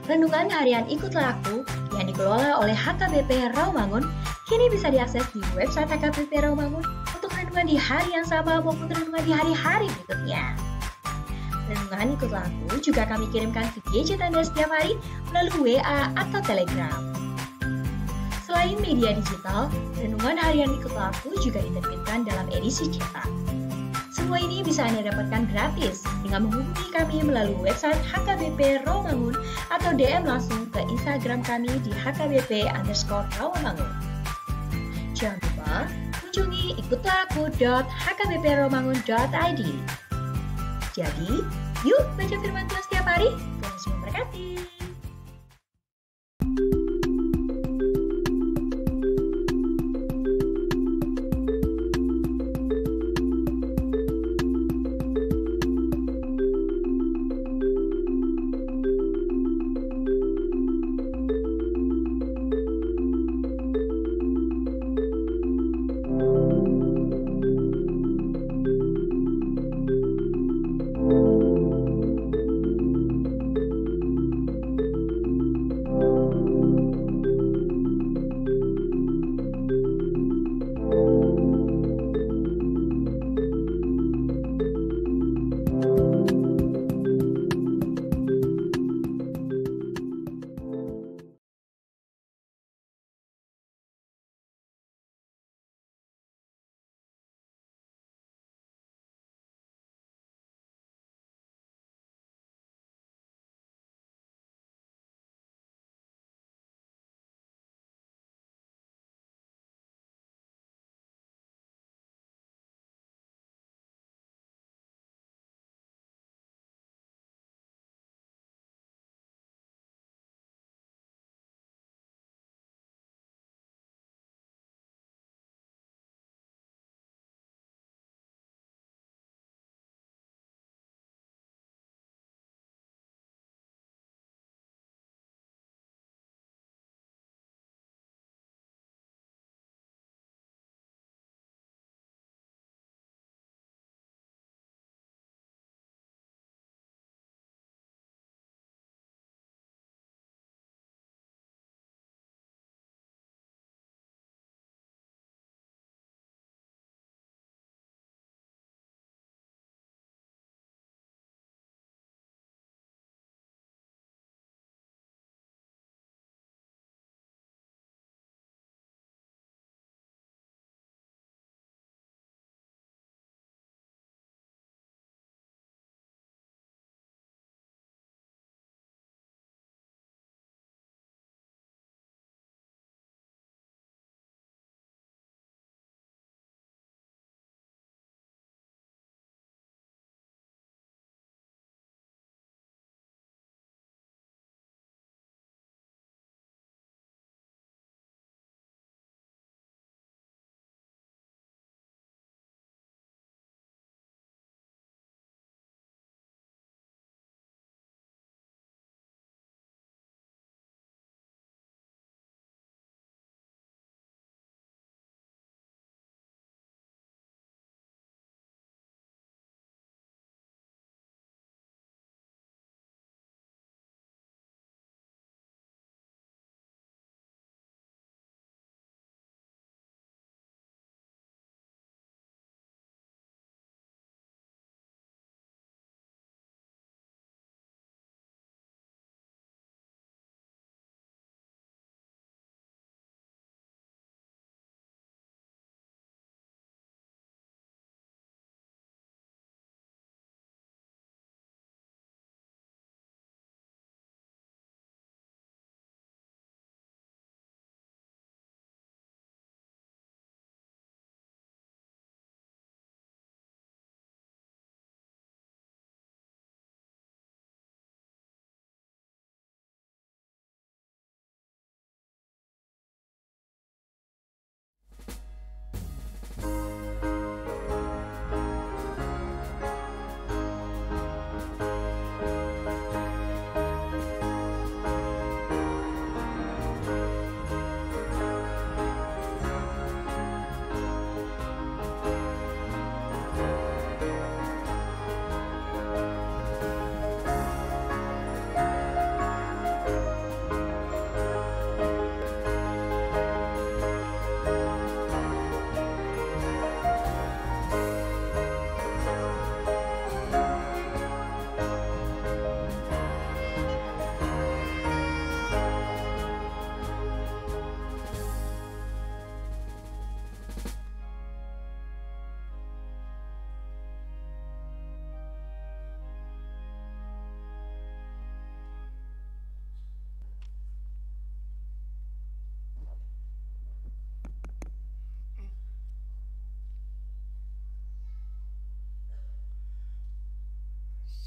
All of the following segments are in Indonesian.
Renungan harian Ikutlah Aku yang dikelola oleh HKBP Rawamangun kini bisa diakses di website HKBP Rawamangun untuk renungan di hari yang sama maupun renungan di hari-hari berikutnya. Renungan Ikutlah Aku juga kami kirimkan ke gadget Anda setiap hari melalui WA atau Telegram. Selain media digital, renungan harian Ikutlah Aku juga diterbitkan dalam edisi cetak. Semua ini bisa Anda dapatkan gratis dengan menghubungi kami melalui website HKBP Rawamangun atau DM langsung ke Instagram kami di HKBP_Rawamangun. Jangan lupa kunjungi ikutlahAku.hkbprawamangun.id. Jadi, yuk baca firman Tuhan setiap hari. Tuhan Yesus memberkati.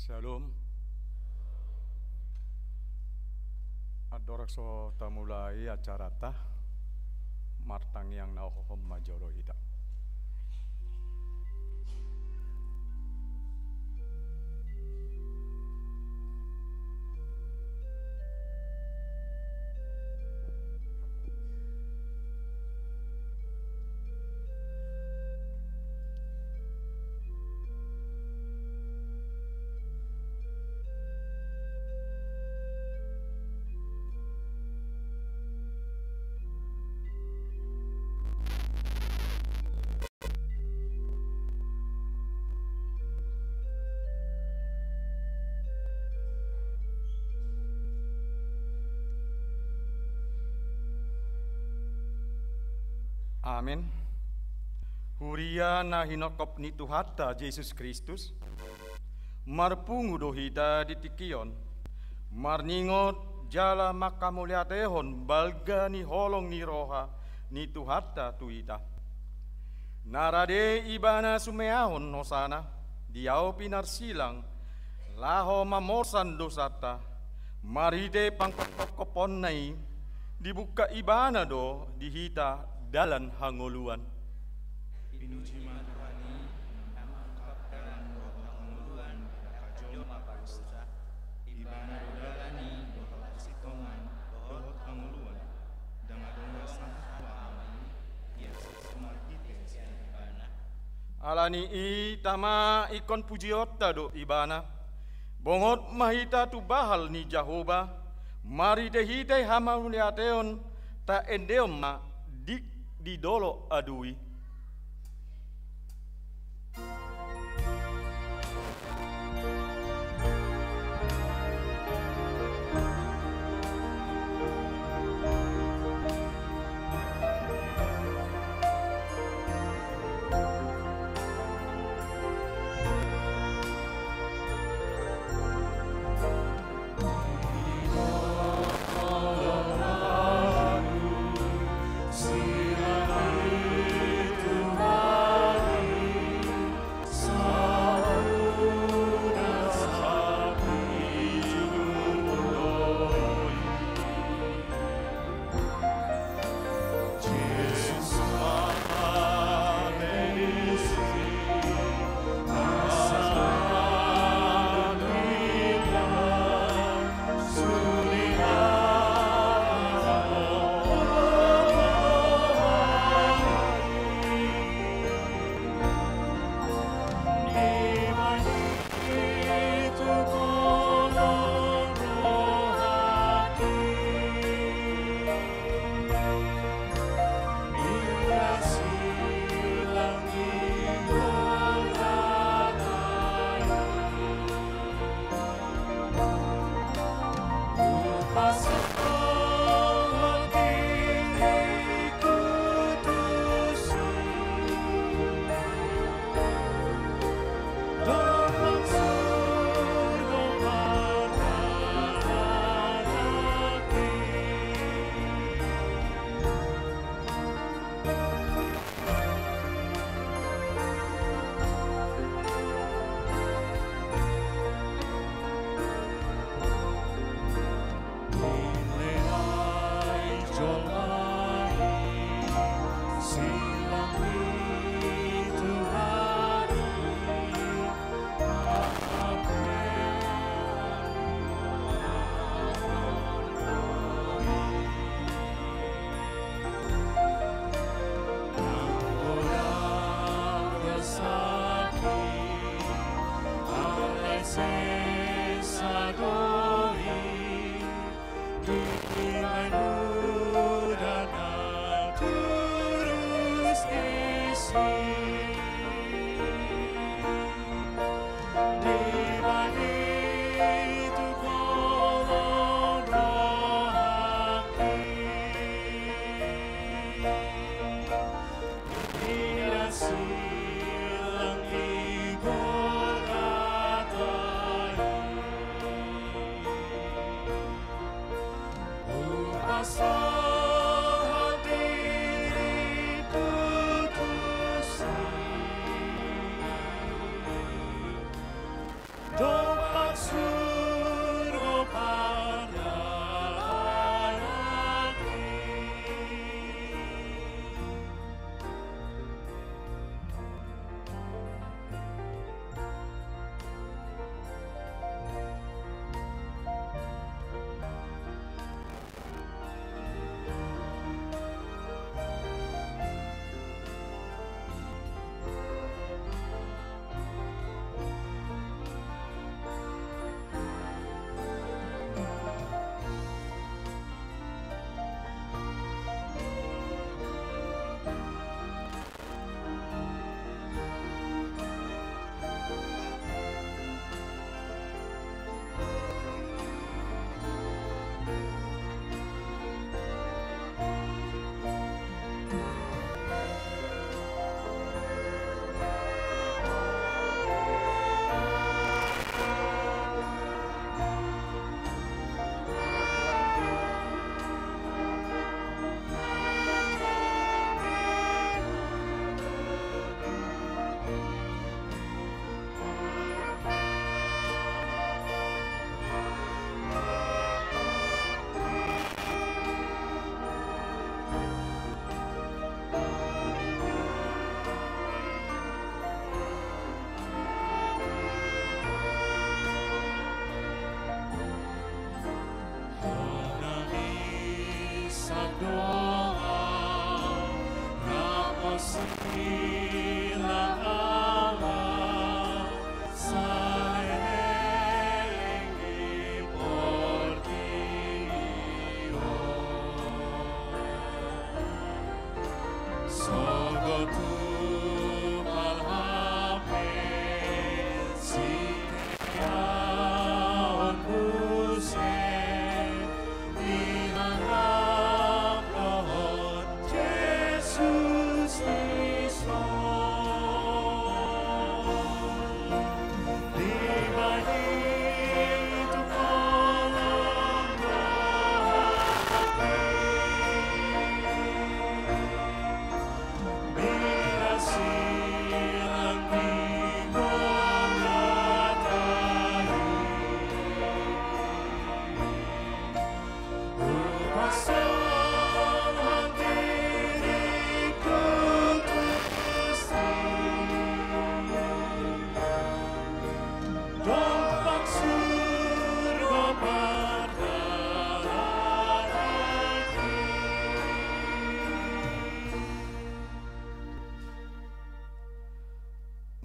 Shalom. Adorakso tamulai acara ta martang yang nauhom majoro hida. Amin. Huria na hinokop ni Tuhata Yesus Kristus. Marpungu dohita ditikion. Marningot jala makamuliatehon balga ni holong ni roha ni Tuhata tuita. Narade ibana sumeahon nosana. Diau pinar silang. Laho mamorsan dosata. Maride pangkopon nai. Dibuka ibana do dihita dalan hangoluan. Pinuji Tuhan mangkap dalam roh hangoluan kajol maka usta ibana rodalani roh sitongan roh hangoluan dangadonga sangkawani ya sesumar kita sian ibana Alani i tama ikon pujiota do ibana bongot mahita tu bahal ni Jahoba mari dehite hamamuliateon ta endeom ma dik di dolo adui.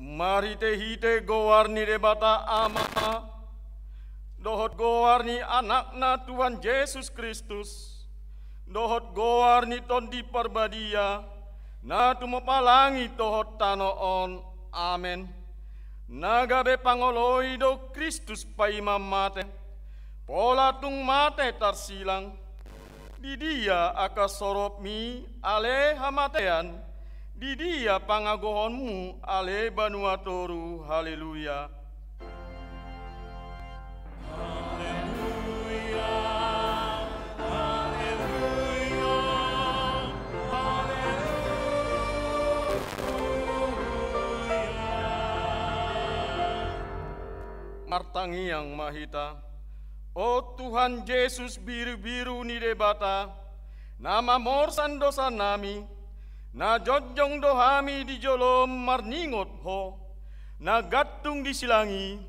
Mari te hite gowarni debata ama, dohot gowarni anakna Tuhan Yesus Kristus, dohot gowarni ton di parbadia, na tumapalangi tohot tanoon, amen. Nagabe pangoloi do Kristus paimam mate, pola tung mate tarsilang, di dia akasorop mi ale hamatean, di dia pangagohonmu ale banuatoru, haleluya. Haleluya, haleluya, haleluya. Martangi yang mahita, oh Tuhan Yesus biru-biru ni debata, nama morsan dosa nami, na jojong dohami di jolom marningot ho, na gatung di silangi,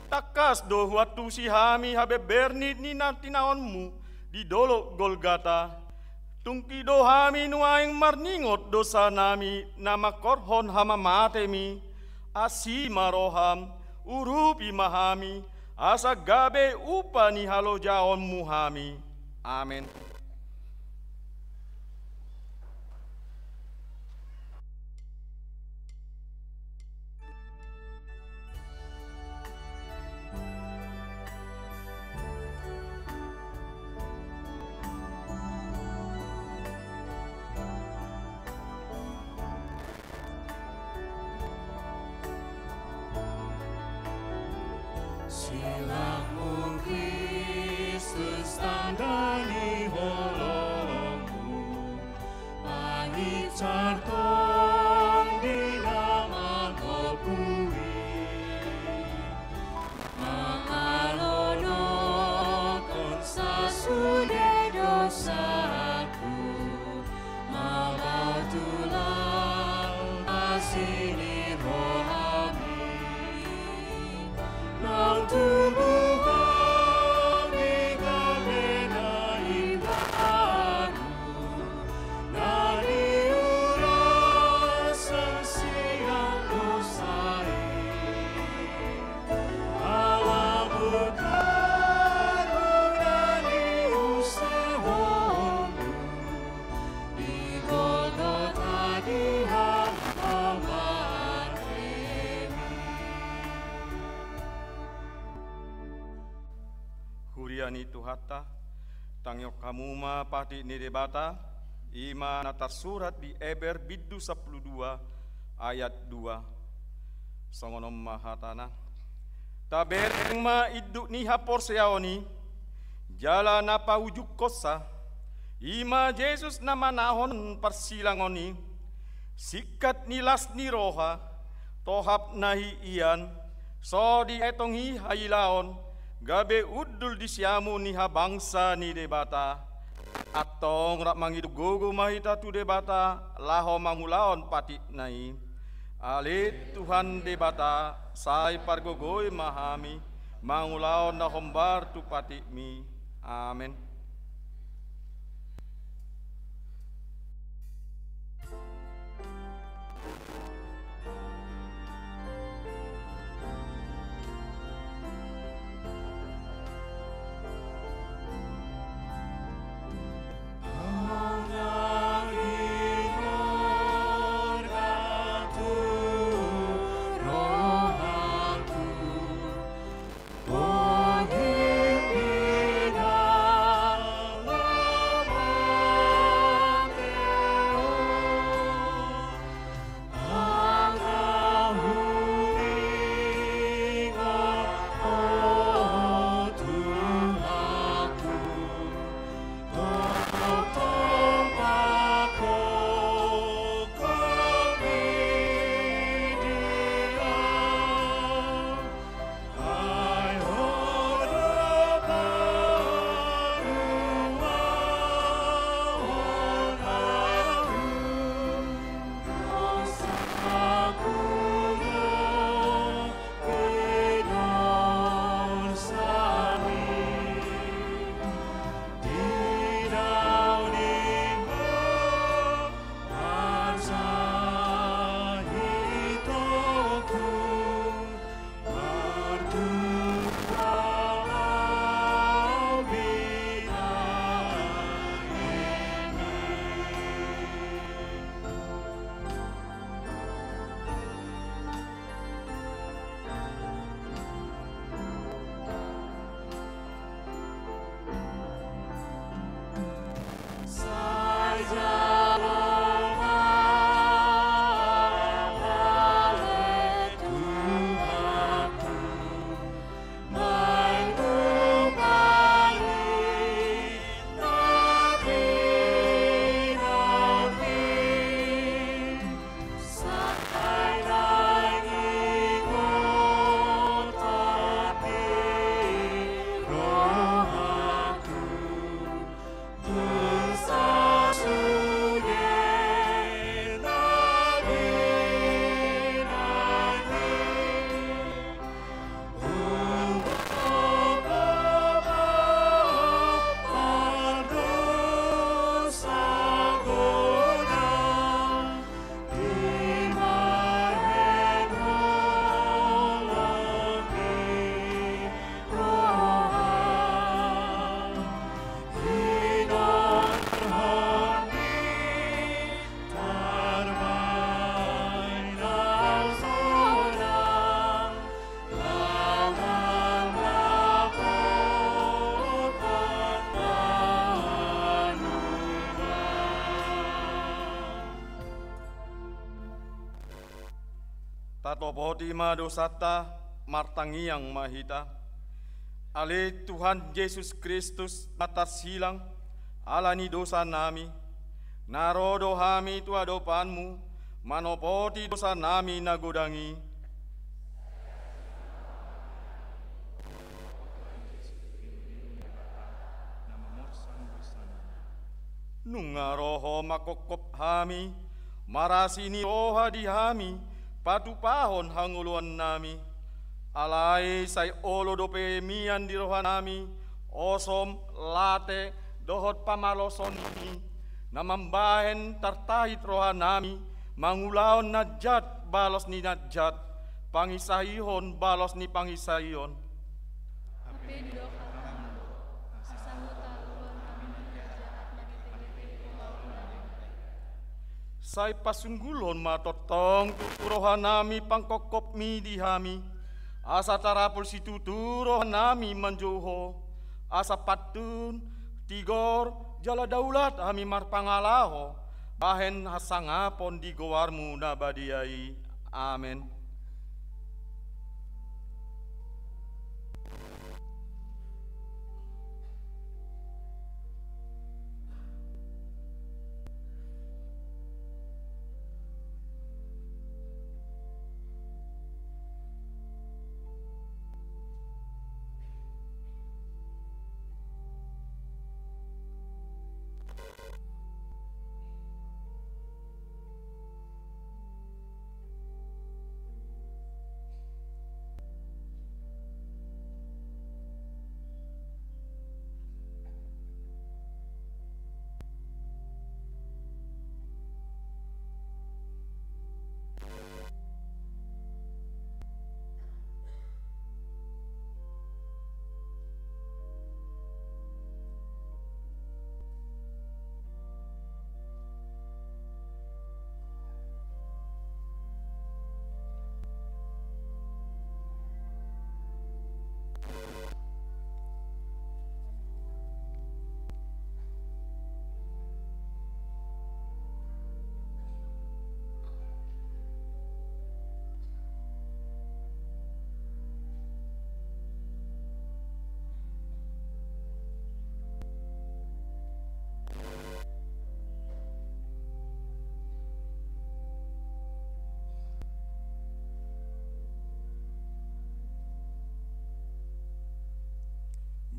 takas do watu si hami habe bernit ni natinaonmu di dolok Golgata, tungki dohami nuaing marningot dosa nami, nama korhon hama matemi, asi maroham, urupi mahami, asa gabe upani halo jaon muhami, amin. Silahmu Kristus tandani holongmu, pahit cartong di nama kau bui, makalono konsa sudah dosaku, mabatulang asini rohami. Nang tubuhan di kamena ibaru, nari urasan siang dosai, awamu karunani usahamu, di Golgota di hamba Huriani tuhata, tangyok kamuma pati ni debata, ima natar surat di Eber biddu 12 ayat 2. Songonom mahatana, tabereng ma iddu ni hapor seaoni, jala napa ujuk kosa, ima Yesus nama nahon persilangoni, sikat nilas ni roha, tohap nahi ian, so di etongi hailaon, gabe udul di siamu niha bangsa ni debata, atong rak mangidu gogo mahita tu debata, laho mangulaon pati nai, alit Tuhan debata, sai pargogoi mahami, mangulaon na hombar tu pati mi, amen. Oh, tatopoti ma dosata martangiang mahita. Ale Tuhan Yesus Kristus atas hilang alani dosa nami. Narodo hami tu adopanmu, manopoti dosa nami nagodangi. Nungaroho makokop hami, marasini oha di hami, patupahon hanguluan nami. Alai say olo dope mian di roha nami, osom late dohot pamaloson ini, namambahen tartahit roha nami, mangulaon najat balos ni najat, pangisahihon balos ni pangisahihon. Say pasunggulon matotong tuturohan nami pangkokop mi di hami. Asa tarapul situ turohan nami manjoho. Asa patun, tigor, jala daulat hami marpangalaho. Bahen hasangapon di gowarmu nabadiai. Amin.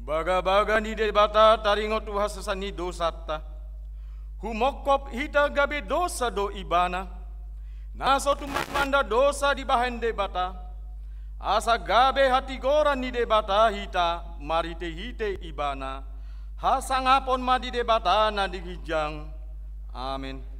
Baga-baga ni debata taringot tuha sesani dosata. Humokop hita gabe dosa do ibana. Naso tumanda dosa di bahan debata. Asa gabe hati goran ni debata hita marite hite ibana. Hasangapon ma di debata na digijang. Amin.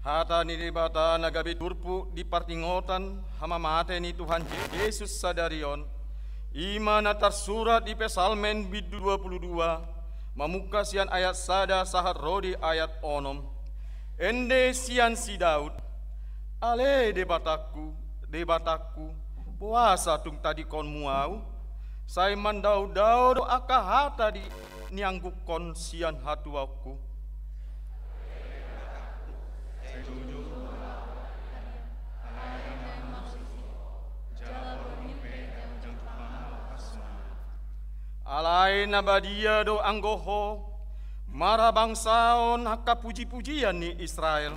Hata ni debata nagabi turpu di partingotan hama mate ni Tuhan Yesus sadarion. Imana tersurat di Pesalmen bid 22 mamuka sian ayat sada sahat rodi ayat onom. Ende sian si Daud. Ale debataku puasa tung tadi kon muau. Saya mandau do akahata di niangguk kon sian hatuaku. Alai nabadia do anggoho, mara bangsaon haka puji-pujian ni Israel.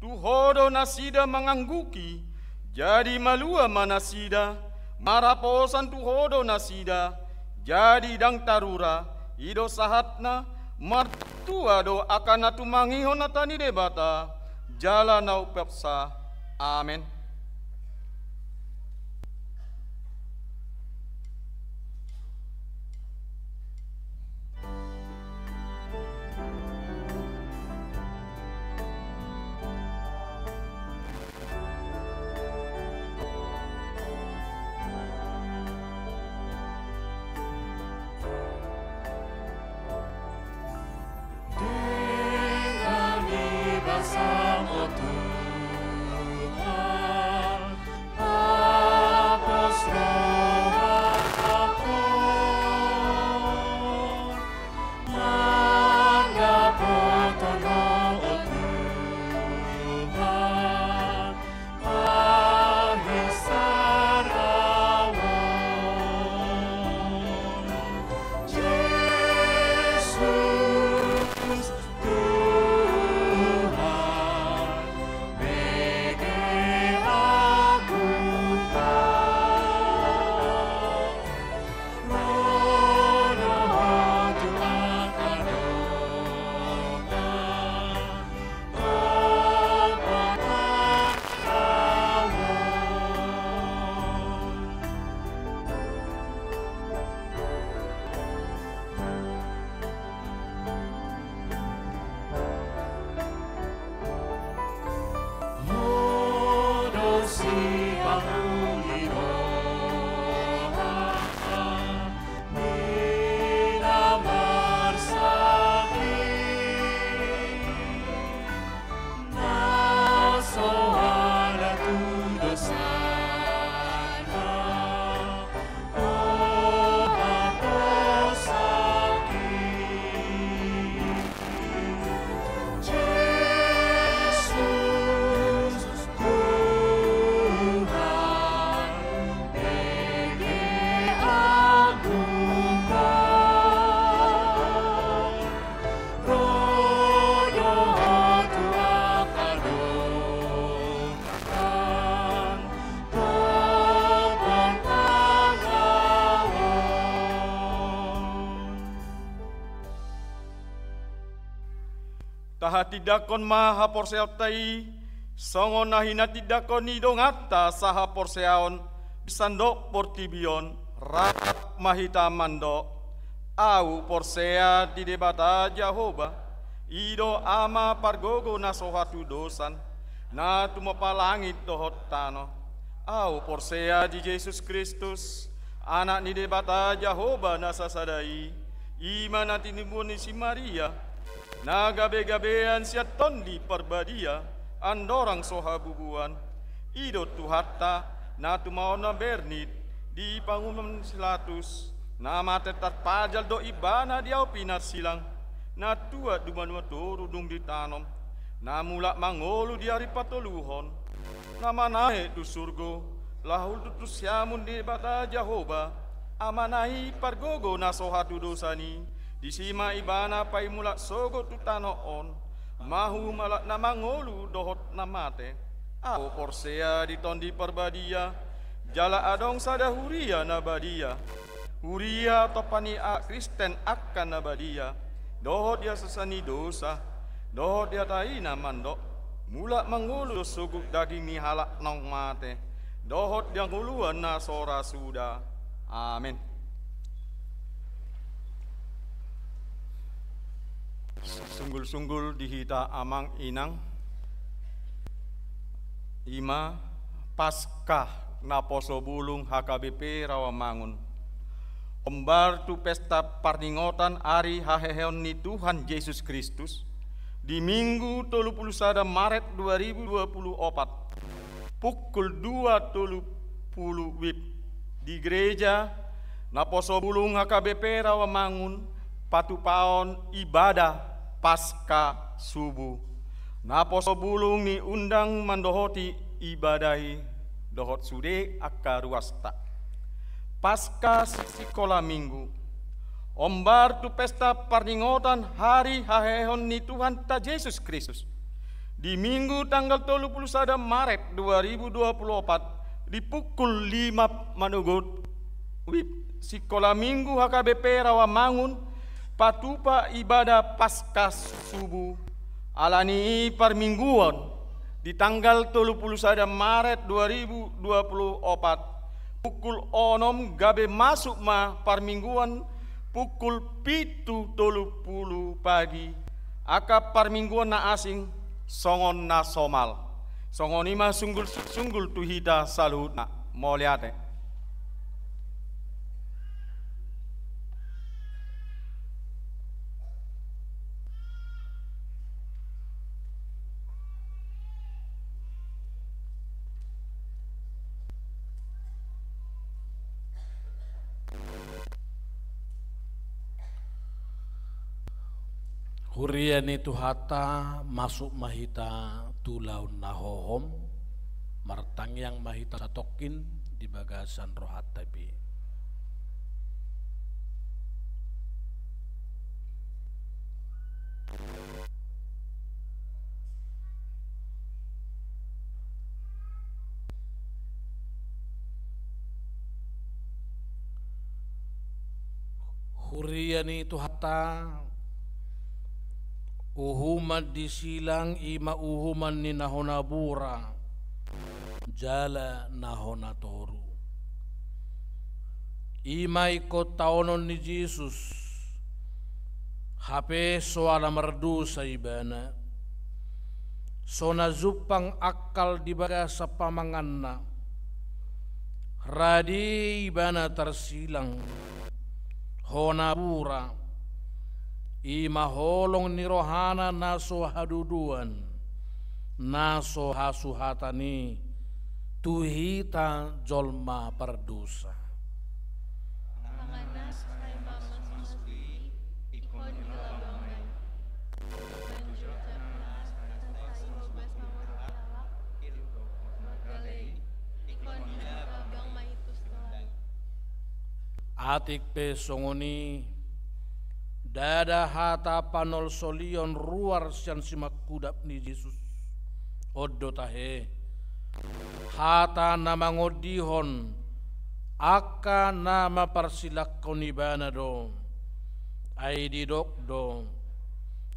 Tuhodo nasida mangangguki, jadi malua manasida, maraposan tuhodo nasida, jadi dang tarura, ido sahatna, martua do akan atu mangihon natani debata, jala nau pepsa, amen. Bersama Tuhan, hapus doa apapun, anggap pertolongan Tuhan, ahisar awan. Yesus taha tidakon maha porseautai, songo nahina tidakon nidongata saha porseaon, bisandok portibion, rak mahita mando, au porsea di debata Jehovah, ido ama pargogo nasohatu dosan, na tumapalangit dohot tano, au porsea di Yesus Kristus, anak ni debata Jehovah nasasadai, ima natinibun si Maria, na gabe-gabean siat tondi perbadia, andorang sohabubuan, ido tuhatta, na tumaona bernit, di pangunan silatus, na mate tarpajal do ibana diau pinar silang, na tua dumanua turudung ditanom, na mulak mangolu di hari patoluhon, na manahe du surgo, lahul tutus yamun di bata Jehovah, amanai pargogo na sohatu dosani, disima ibana pai mulak sogo tutanoon, mahu malak na mangolu dohot na mate, au porsea di tondi perbadia, jala adong sada huria na badia, huria topani a Kristen akan na badia, dohot dia sesani dosa, dohot dia taina mandok, mulak mangolu soguk daging ni halak nong mate, dohot dia nguluan na sora suda, amin. Sunggul-sunggul dihita amang inang, ima Paskah naposo bulung HKBP Rawamangun, ombar tu pesta parningotan ari haheheon ni Tuhan Yesus Kristus di Minggu 31 Maret 2024 pukul 2.30 WIB di gereja naposo bulung HKBP Rawamangun patupaon ibadah Pasca subuh. Naposo bulung ni undang mandohoti ibadahi dohot sude akka ruasta. Pasca sekolah minggu. ombar tu pesta perninggotan hari hahehon ni Tuhan ta Yesus Kristus. Di minggu tanggal 31 Maret 2024 di pukul 5 manugut sekolah minggu HKBP Rawamangun patupa ibadah Paskah subuh alani permingguan di tanggal 31 Maret 2024 pukul 6 gabe masuk permingguan pukul 7.30 pagi aka permingguan na asing songon na somal songon ima sunggul tuhita salut na moliate. Hurian itu hata masuk mahita tulaun nahohom martang yang mahita satokin di bagasan rohat tabi. Hurian itu hata uhuman disilang ima uhuman ni nahonabura jala nahonatoru ima ikut taonon ni Yesus hape soala merdu saibana sona zupang akal di bagasa pamanganna radi ibana tersilang honabura ima holong ni rohana naso haduduan naso hasuhatani tuhita jolma perdosa atik pe songoni dada hata panol solion ruar sian simak kudap ni Yesus odo tahe hata nama ngodihon aka nama persilak konibana do ai didok do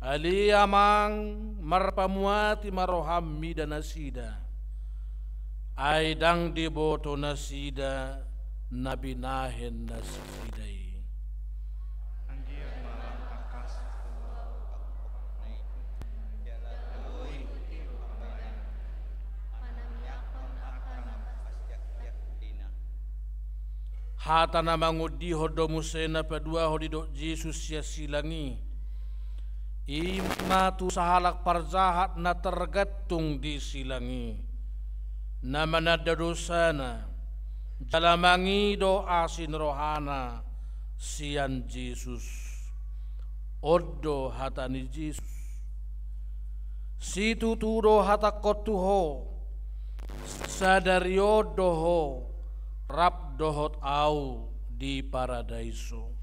ali amang marpamuati marohammi dan nasida ai dang diboto nasida nabi nahen nasidai hata na mangudi hodo musena padua hodido Yesus ya silangi ima tu sahalak parjahat na tergantung di silangi nama nada dosana jalamangi do asin rohana sian Yesus odo hata ni Yesus situ tudo hata kotuho sadariodoho rap dohot au di paradaiso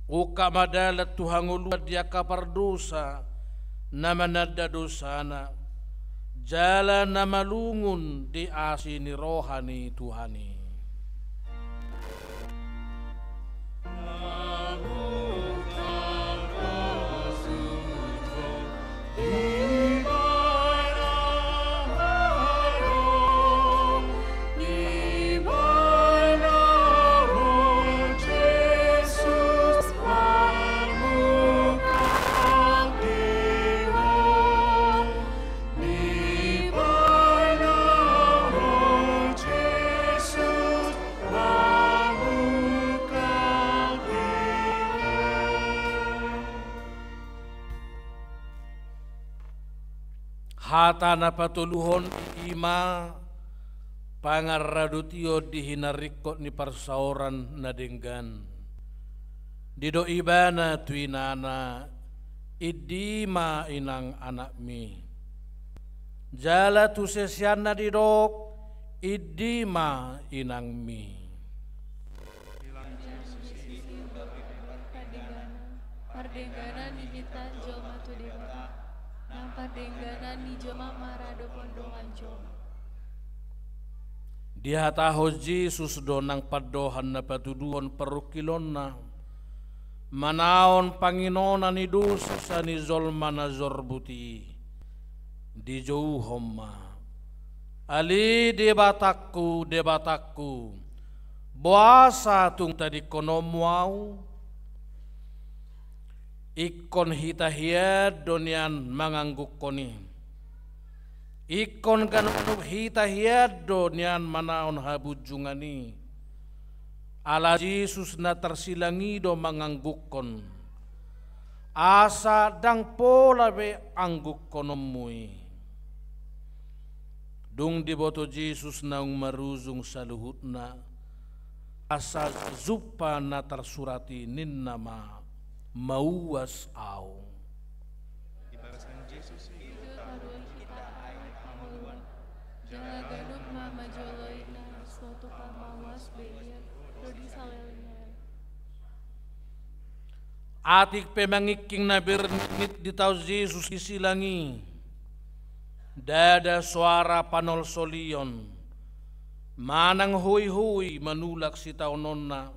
uka madalat tuhanguluat dia kapar dosa nama nada dosana jalan nama lungun di asini rohani Tuhani hata na patuluhon ima pangarradutio dihinarikot ni parsauran na denggan dido ibana tuinana idima inang anak mi jala tu sesiana didok idima inang mi kita jelma tu dewata nampak dengganan ni jelma marado pondong ancom. Dia tahu Yesus donang padohan na patuduhon perukilon na manaon panginona ni dosa sa ni zolma na zorbuti di jauhom ma ali debatakku buasa tung tadi konomwau ikon hitahiad donian mangangguk koni ikon ganun hitahiad donian manaon habujungani ala Yesus na tersilangi do manganggukon asa dang pola be angguk konomui dung diboto Yesus na maruzung sa luhut na asa zupa na tersurati nin nama mauwas au Jangan gadup mama joloi na suatu pamawas belia rodi salelnya. atik pemangiking na bernit di tau Yesus isilangi dada suara panol solion manang hui manulak si tau nonna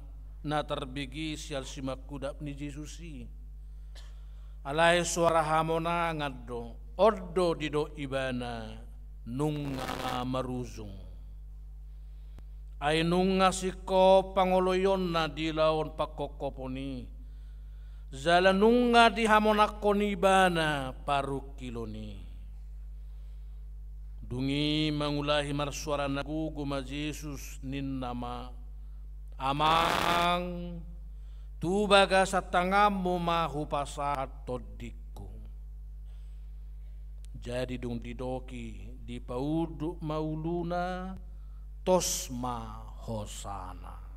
na terbigi sial simakudap ni Yesusi alai suara hamona ngaddo oddo dido ibana nunga maruzung ay nunga siko pangoloyon na dilaon pakokoponi zala nunga di hamonakoni bana parukiloni dungi mangulahi marsuara nagugu ma Yesus nin nama amang tubaga sa tangamu mahupasahat todikku jadi dung didoki di paudu mauluna tosma hosana.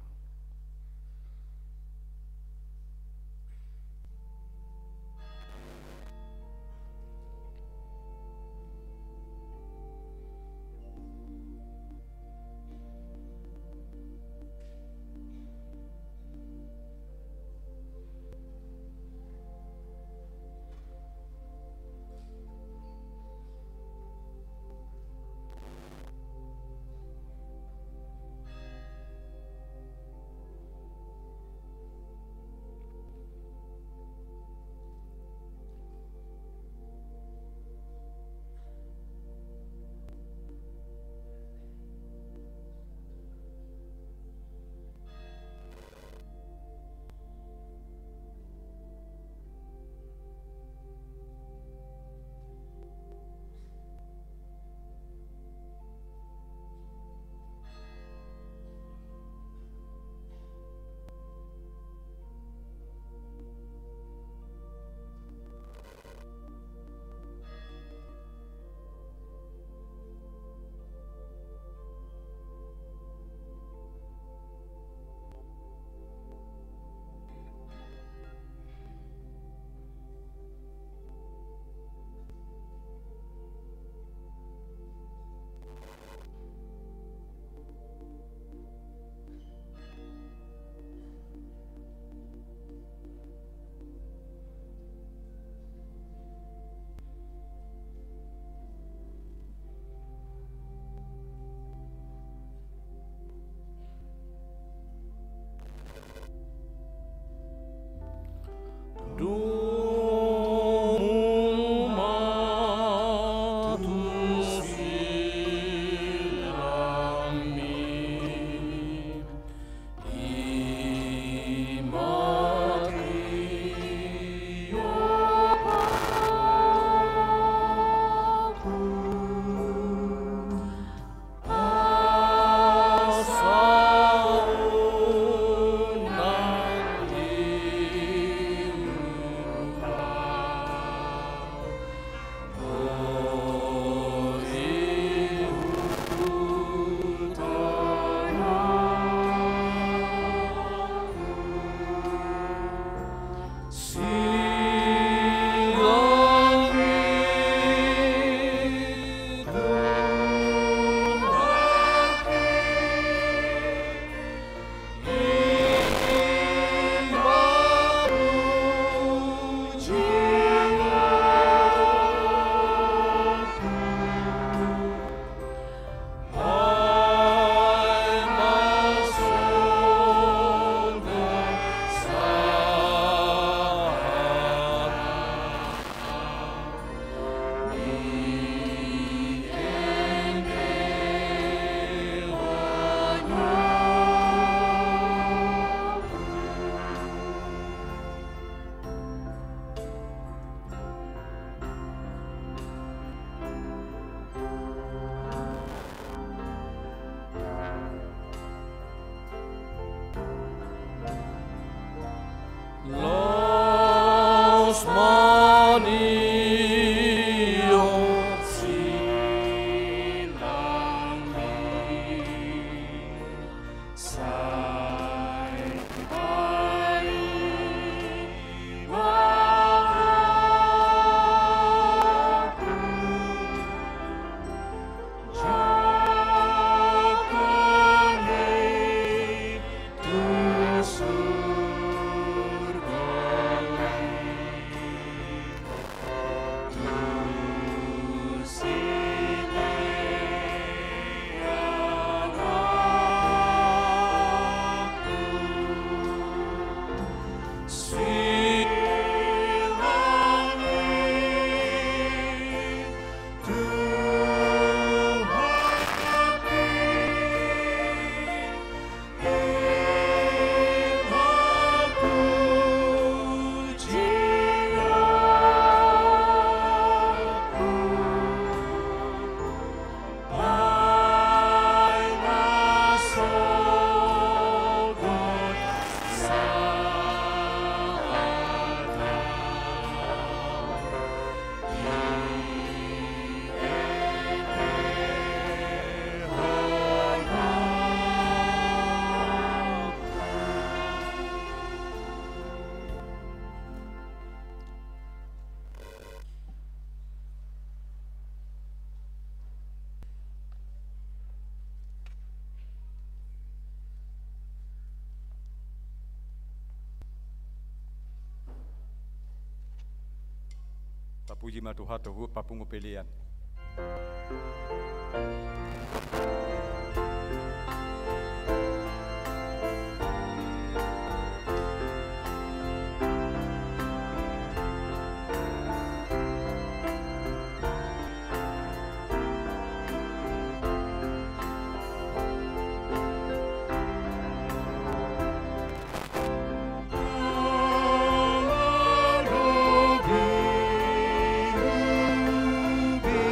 Papuji matuhato hu papungu pelian. Be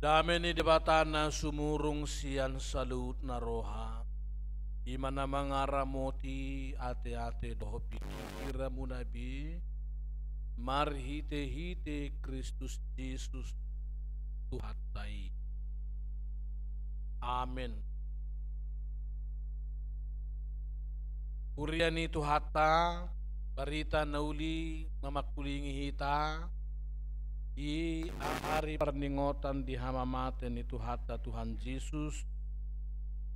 Dame ni debatana sumurung sian salut na roha. Imana mangaramoti ate-ate doho pikira munabi. Marhite-hite Kristus Yesus Tuhatai. Amin. Kuriani Tuhata, barita nauli mamakulingi hita, di hari perningotan di hamamaten itu hatta Tuhan Yesus,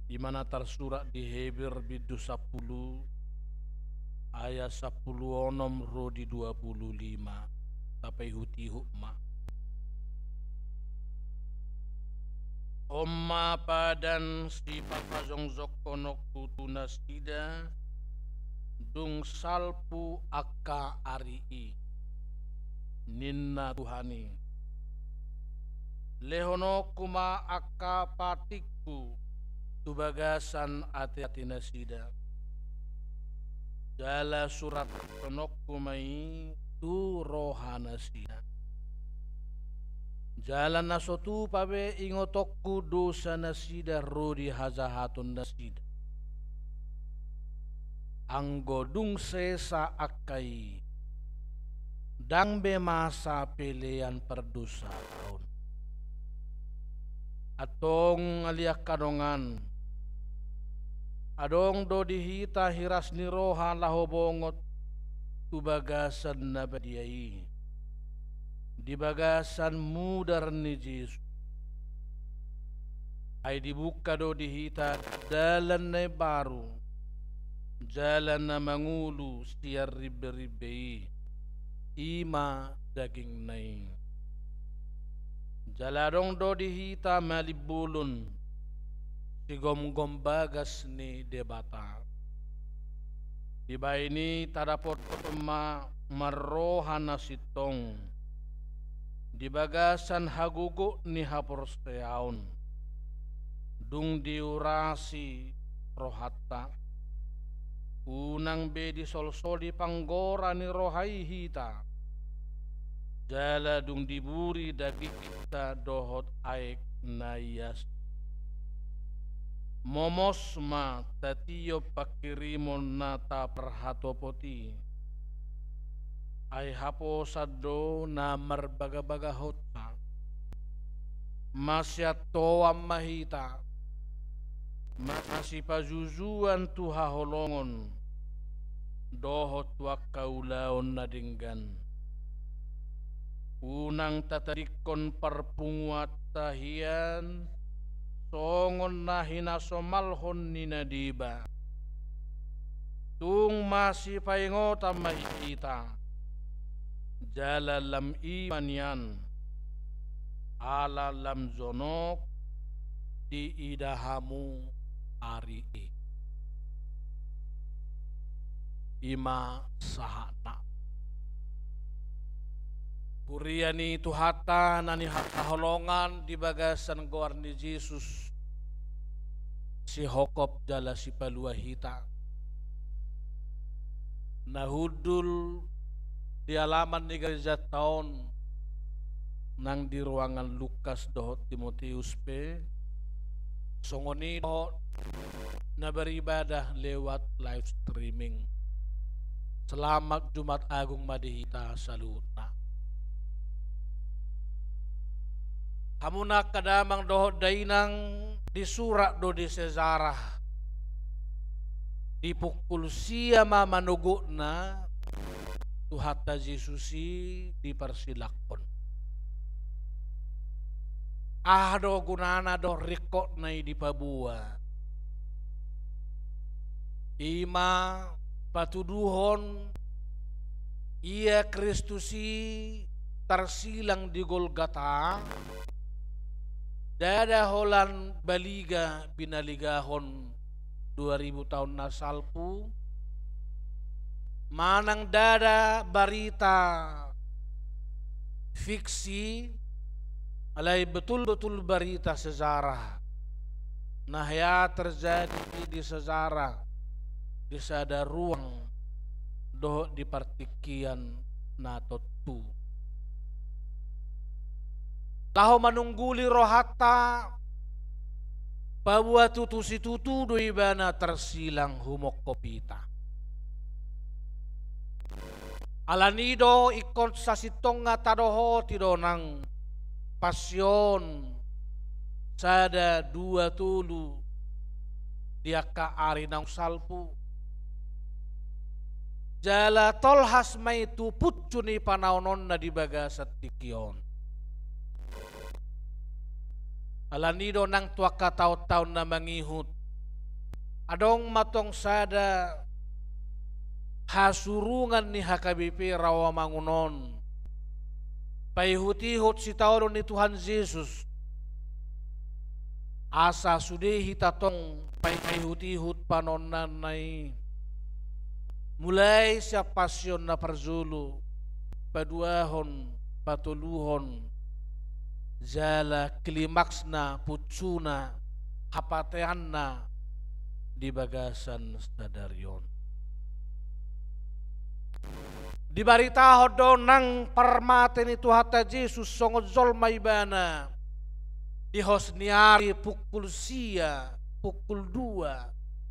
di mana tersurat di Hebrew bidu 10 ayat 10 onom rodi 25 sampai huti hukma. Oma padan si papazong zokonok tutuna sida dung salpu akka arii ninna Tuhani lehono kuma akka patikku tubagasan ati-ati nasida jala surat konok kumai tu rohana sida jalan nasotu pabe ingotokku dosa nasida rodi hazahatun nasida anggodung sesa akai dang be masa pilihan perdosa tahun atong aliak kadongan adong do dihita hiras ni roha lahobongot tubagasan na badiai di bagasan mudar ni Yesus ay dibuka do dihita dalan na baru jalan na mangulu siar ribe-ribe ima daging nai jaladong do dihita malibulun sigom-gom bagas ni debata diba ini tadapot marohan na sitong di bagasan hagugo ni haporseaon dung diurasi rohata unang bedi solsoli panggora ni rohai hita jala dung diburi dagi kita dohot aek nayas momos ma tatiyo pakirimon nata perhatopoti ay hapo sado na marbaga-baga hota masya toam mahita makasi pajujuan tuha holongon dohot wakaulaon nadinggan unang tatarikon parpunguat tahian songon na hinasomalhon ni nadiba tung masih paingota mahita jala lam iman yan ala lam zonok di idahamu ari ima sahana Puriani tuhata nani haholongan di bagasan goar ni Yesus si hokop jala si paluahita nahudul di halaman ni gereja tahun nang di ruangan Lukas dohot Timotius P songoni dohot na beribadah lewat live streaming. Selamat Jumat Agung Madihita salutna. Hamuna kadamang dohot dainang di surat do di sezarah dipukul siama manuguna tuhata Yesusi dipersilakon. Do gunana do rikot nai di pabua. Ima patuduhon ia Kristusi tersilang di Golgata. Dada holan baliga binaligahon 2000 tahun nasalpu. Manang dada barita fiksi alai betul-betul berita sejarah. Nah ya terjadi di sejarah di sada ruang doh di partikian na totu. tahu menungguli rohata bahwa tutusi tutu doi bana tersilang humok kopita. Alanido ikon sasitonga tadoho tidonang pasyon sada dua tulu dia ka arinang salpu jala tolhas mai tu puccuni panaonon na di bagasat tikion. Alanido nang tuaka tau-tau na mangihut adong matong sada hasurungan ni HKBP Rawamangunon paihut-ihut si taon ni Tuhan Yesus asa sudehi tatong paihut-ihut panonan nai mulai siya pasyon na parzulu paduahon patuluhon jala klimaks na putsuna hapatean na di bagasan sadaryon. Di barita hodo nang permate ni Tuhan Yesus songod zol maibana di hosniari pukul 2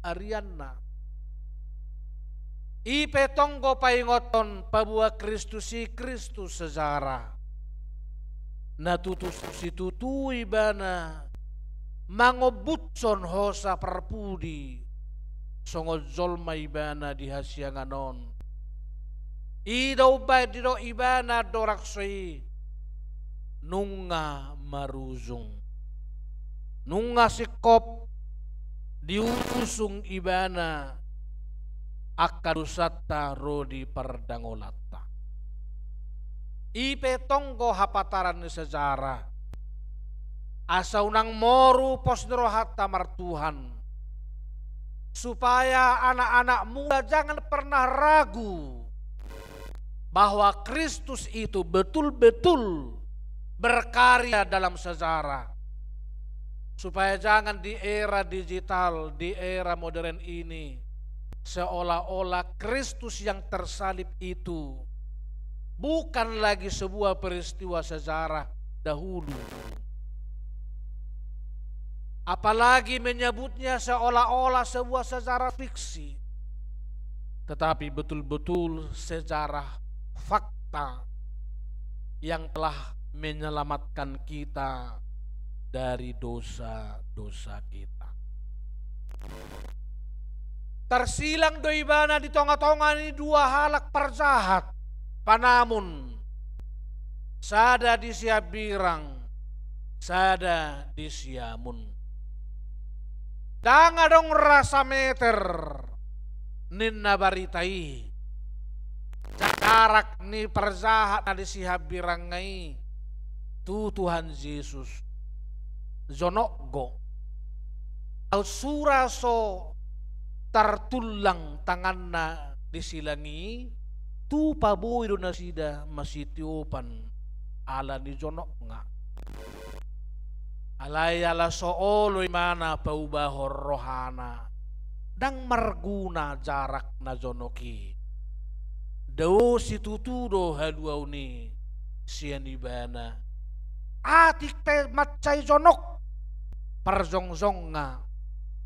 Ariana ipe tonggo paingoton pabua Kristusi Kristus sejarah natutus si tutui bana mangobutson hosa perpudi songod zol maibana di hasianganon idaw ba dido ibana doraksoi nunga maruzung nunga sikop diusung ibana akadusatta rodi perdangolata ipe tonggo hapataran ni sejarah asa unang moru posnerohata martuhan supaya anak-anak muda jangan pernah ragu bahwa Kristus itu betul-betul berkarya dalam sejarah. Supaya jangan di era digital, di era modern ini, seolah-olah Kristus yang tersalib itu bukan lagi sebuah peristiwa sejarah dahulu. Apalagi menyebutnya seolah-olah sebuah sejarah fiksi. Tetapi betul-betul sejarah fakta yang telah menyelamatkan kita dari dosa-dosa kita. Tersilang doibana di tonga-tonga ini dua halak perjahat, panamun sada di siabirang, sada di siamun. Danga dong rasa meter ninna baritai cakarak ni perjahat na di sihabirang ngai tu Tuhan Yesus zonokgo au suraso tartulang tangan na disilangi tu paboy do na sida masitiopan ala ni zonok nga alay ala sooloy mana paubahor rohana dang marguna jarak na zonoki daw si tutudo haluaw ni siyanibana atik te matchay zonok parzongzong nga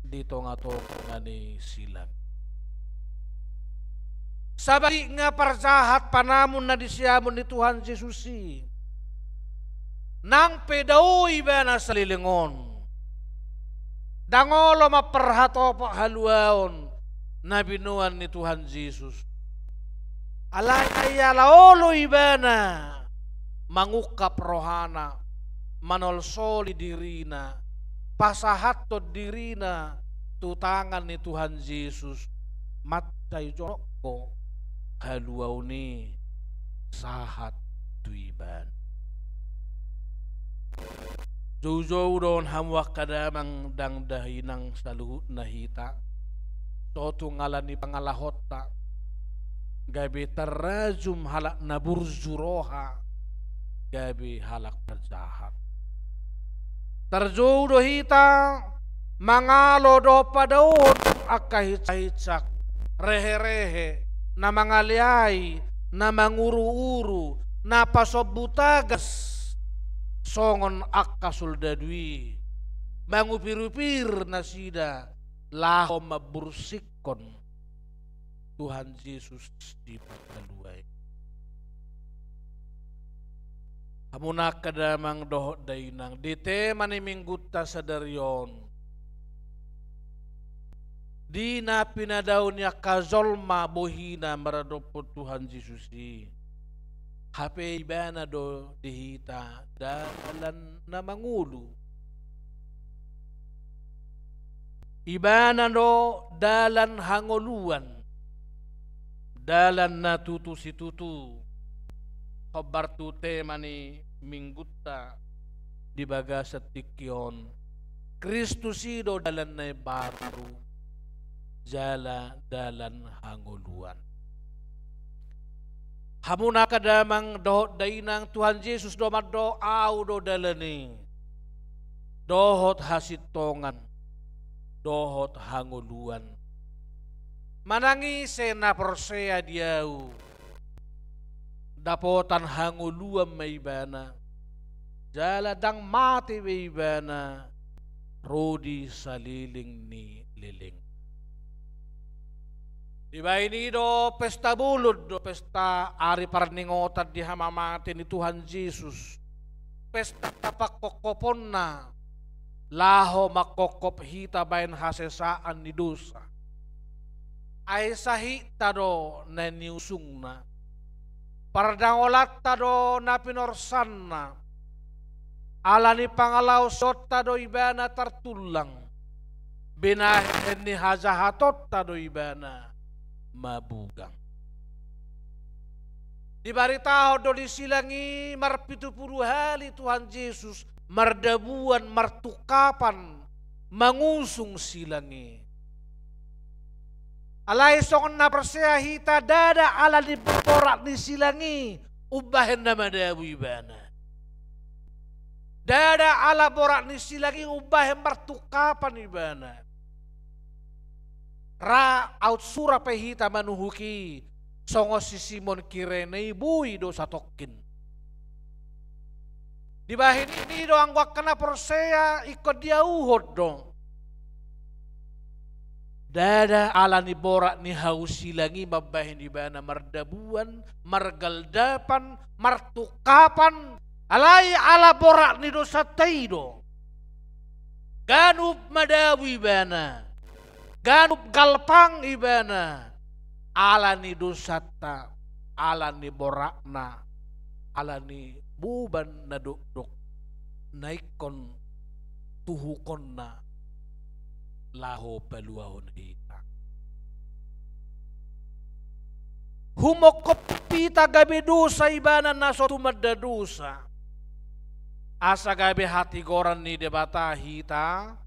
dito nga to nga ni silang sabay nga parjahat panamon na disiyamon ni Tuhan Jesusi nang pedaoy ba na sa lilingon dangolo maperhato pa haluaon na binuan ni Tuhan Jesus alay kaya laoloy ba na mangukap rohana manolsoli dirina pasahato dirina tutangan ni Tuhan Yesus matay joko haluaw ni sahat tuiban Jojo don hamwak kadamang dang dahinang saluhut na hita soto ngalan ni pangalahota gabi terajum halak naburzuroha gabi halak terjahat terjodo hita mangalo do padaud akahitsak rehe-rehe na mangaliay na manguru-uru na pasobutagas songon akasul dadwi mangupir-upir nasida laho mabursikon Tuhan Yesus di pakaluay. Hamuna kadamang dohot dainang di tema ni minggutta sadaryon di na pinadaw niya kazolma bohina maradopot Tuhan Yesus di hape ibana do dihita dalan na mangulu ibana do dalan hangoluan dalan na tutu si tutu kabar tu tema ni minggutta di baga sa tikyon Kristus do dalan na baru jala dalan hanguluan. Hamuna kadamang dohot dainang Tuhan Yesus do maddoaw do dalani dohot hasitongan dohot hanguluan manangi sena persea diau dapotan hanguluan maibana jala dang mati maibana rodi saliling ni liling. Diba ini do pesta bulud do pesta ari parningotan di hamamatin ni Tuhan Yesus. Pesta tapakokopon na laho makokop hita bayan hasesaan ni dosa. Ay sahita do na niusung na. Pardangolat ta do na pinorsan na. Ala ni pangalaw sot ta do ibana tartulang. Binahin ni hazahatot ta do ibana mabugang. Dibaritaho do disilangi marpitupuru hali Tuhan Yesus mardabuan martukapan mangusung silangi. Alay song na persea hita dada ala di porak ni silangi ubahin na madabu ibana. Dada ala borak ni silangi ubahin martukapan ibana. Ra out sura pehita manuhuki songo si Simon Kirene bui do satokin. Dibahin ini do anggak kena persea ikut dia uhod dong. Dada ala ni borak ni hausilangi mabahin ibana mardabuan, margaldapan, martukapan, alai ala borak ni do sataido. Ganub madawi ibana. Ganub galpang ibana ala ni dosata ala ni borakna ala ni buban na duk naikon tuhukon na laho paluahon hita humokop pita gabi dosa ibana na so tumadda dosa asa gabi hati goran ni debata hita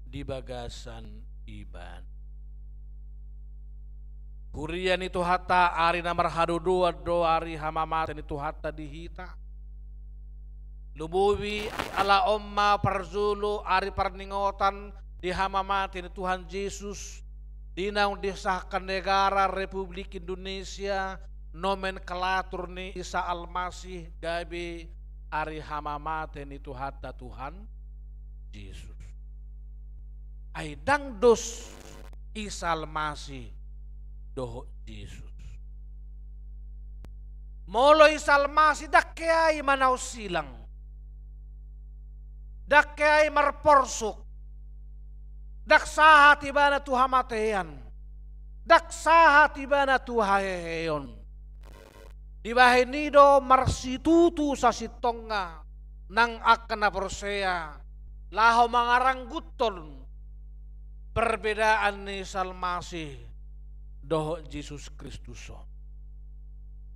di bagasan iban. Hurian itu hata ari namar hadudua do ari hamamatan itu hata dihita. Lubuwi ala omma parzulu ari parningotan di hamamatan Tuhan Yesus dinaung disahkan negara Republik Indonesia nomenklatur ni Isa Almasih gabi ari hamamatan itu hata Tuhan Yesus. Ay dangdos Isa Almasih doho Yesus. Molo Isa Almasih dakkeay manaw silang. Dakkeay marporsuk. Daksaha tibana tuhamateyan. Daksaha tibana tuhaheyon. Dibahinido marsitutu sa sitonga nang akna persea laho mangarangguton perbedaan ni Salmasih doho Yesus Kristus.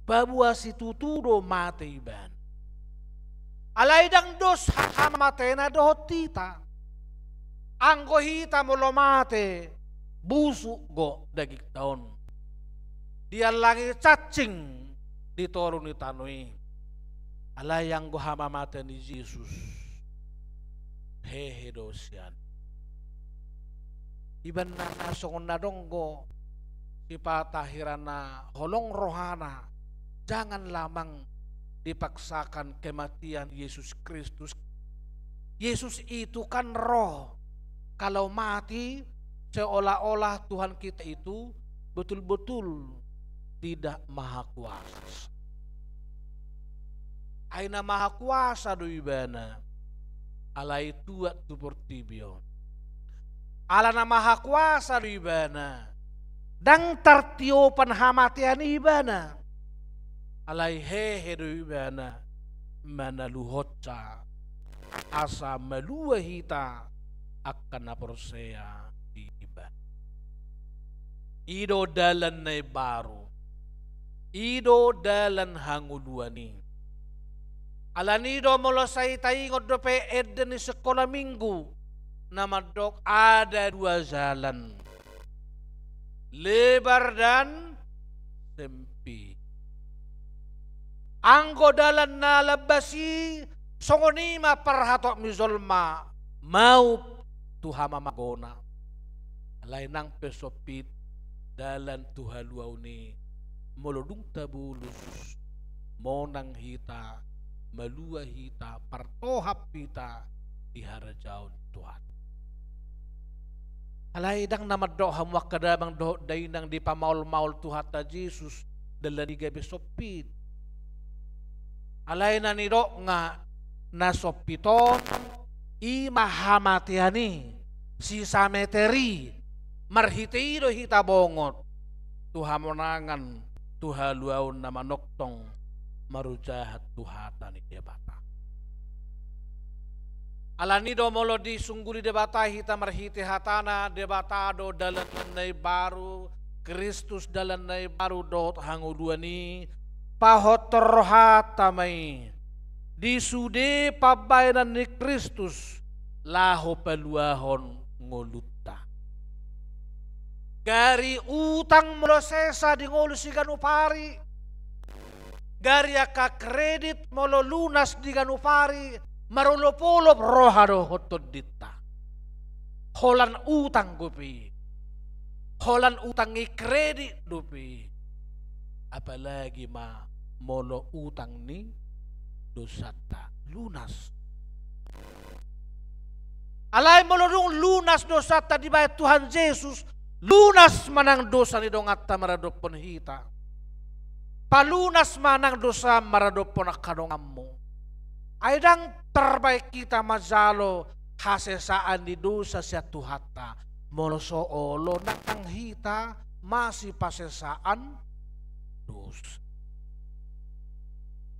Babua si tutudo mate iban. Alaydang dos hamate na doho tita. Anggo hita mulo mate busu go dagik taon. Dia langi cacing ditoro ni tanoi. Alayang go hamamate ni Yesus. Hehe dosyan. Iban na nasongon na donggo si patahiran na holong rohana jangan lamang dipaksakan kematian Yesus Kristus. Yesus itu kan roh. Kalau mati seolah-olah Tuhan kita itu betul-betul tidak maha kuasa. Aina maha kuasa do ibana. Alai tuat tu portibio. Alana maha kuasa do ibana. Dang tartiopan hamatian ibana. Alai hehe do ibana. Manaluhotsa. Asa melua hita akan naporsea di iba. Ido dalan na baru. Ido dalan hanguluani. Alanido molosay taingod do pe eden ni sekolah minggu. Namadok ada dua jalan. Lebar dan sempit. Anggo dalan na labasi songonima parhatok mizolma mau tuhama magona. Lainang pesopit dalan tuhaluaw ni molodung tabulus monang hita malua hita partohap hita di harajaon Tuhan. Alaidang namaddo hamwak kadamang do dainang di pamaul-maul Tuhan ta Jesus dalan di gabi sopit. Alay na niro nga nasopiton imahamatiani si sameteri marhitido hita bongot tuhamonangan tuhaluaw na manoktong marujahat tuhatan ni debata. Alanido molo di sungguli debata hita marhiti hatana debatado dalan nay baru Kristus dalan nay baru dot hanguluani pahotor hatamay di sude pabayanan ni Kristus laho paluahon ngolutta. Gari utang molosesa di ngolusigan upari. Gari aka kredit molo lunas di ganupari marulopolop rohado hotod dita. Holan utang gupi. Holan utang ni kredit dupi. Apalagi molo utang ni dosata lunas. Alay molo lunas dosata di bayat Tuhan Yesus. Lunas manang dosa ni dong atta maradopon hita. Palunas manang dosa maradopon akadongammu. Aydang terbaik kita mazalo hasesaan di dosa siya tuhata. Molo soolo nakang hita masih pasesaan dosa.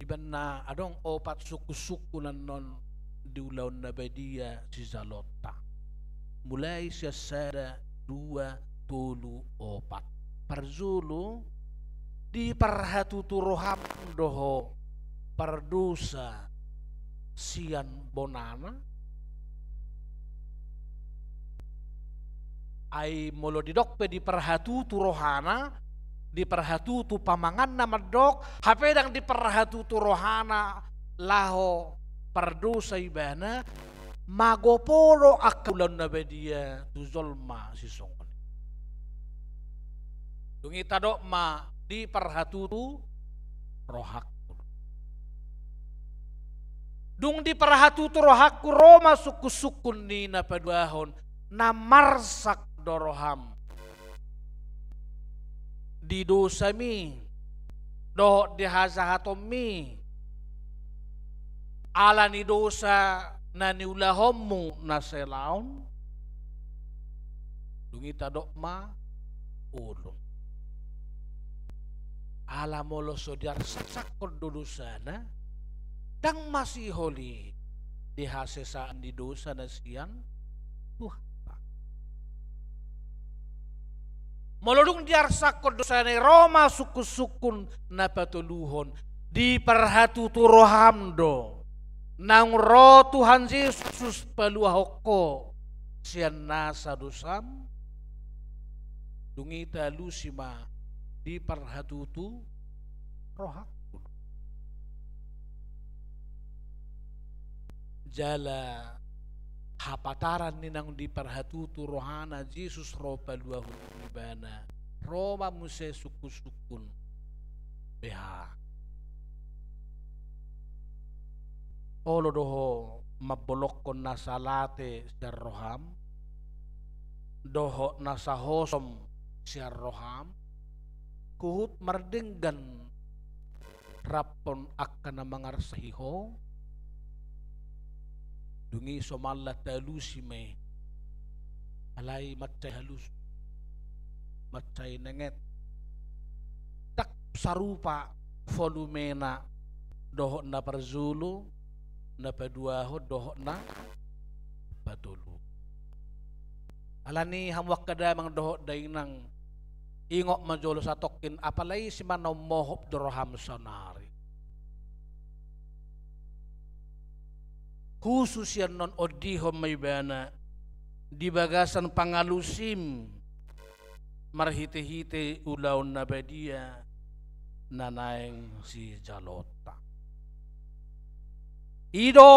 Iban na adong opat suku-suku non diulaw na badia si Zalota. Mulai siya sada 2-4 Parzulu di parhatuturoham doho pardusa sian bonana ay molo didokpe di parhatuturohana di parhatutu pamangan na madok hapedang di parhatuturohana laho pardusa ibana magoporo akalan na bedia tu zolma si songkon. Dungita do ma di parhatutu rohakku. Dung di parhatutu rohakku Roma suku-sukun ni na paduahon na marsak doroham. Di dosa mi do di hazahatom mi ala ni dosa na niulahommu na selaon dungita dokma ulong ala molo sodiar sakon dulu sana dang masih holi di hasesaan di dosa na sian Tuhan molodung diar sakon dosa na Roma suku-sukun na patuluhon di parhatutu rohamdo nang roh Tuhan Yesus paluahoko sian nasa dosam dungita lusima di parhatutu rohakku jala hapataran ninang di parhatutu rohana Yesus roh paluahoko ibana Roma muse suku-sukun beha olo doho mabolokon na salate siar roham, doho na sahosom siar roham, kuhut mardenggan rapon akan na mangarsahiho, dungi somalla talusi me, alay matcay halus, matcay nenget, tak sarupa volumena doho na parzulu, na paduaho doho na patulu. Alani hamwak kadamang doho dainang ingok majolo sa tokin apalay si manaw mohop doroham sonari. Khusus yan non odihom may bana di bagasan pangalusim marhite-hite ulaw na badia nanayang si Jalota. Ido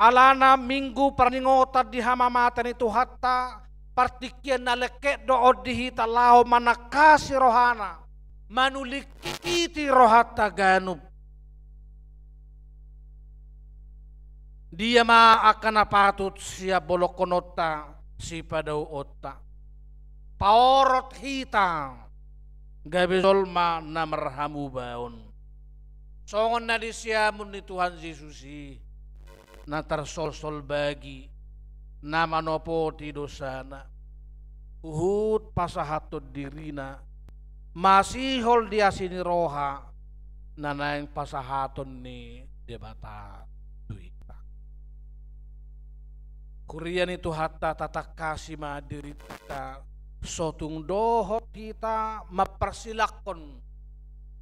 alana minggu perningota di hamamatan itu hatta partikian na leket do odihita lao manakasi rohana manulikiti rohata ganub. Dia ma akan napatut siya bolokonota si padaw otta. Paorot hita gabi solma na marhamu baon. Songon na di siya mun ni Tuhan Yesusi na tarsol-sol bagi na manopo ti dosana. Uhut pasahatod dirina masihol dia sini roha na naing pasahaton ni debata duita. Kurian itu hatta tatak kasih madirita sotung dohot kita mapersilakon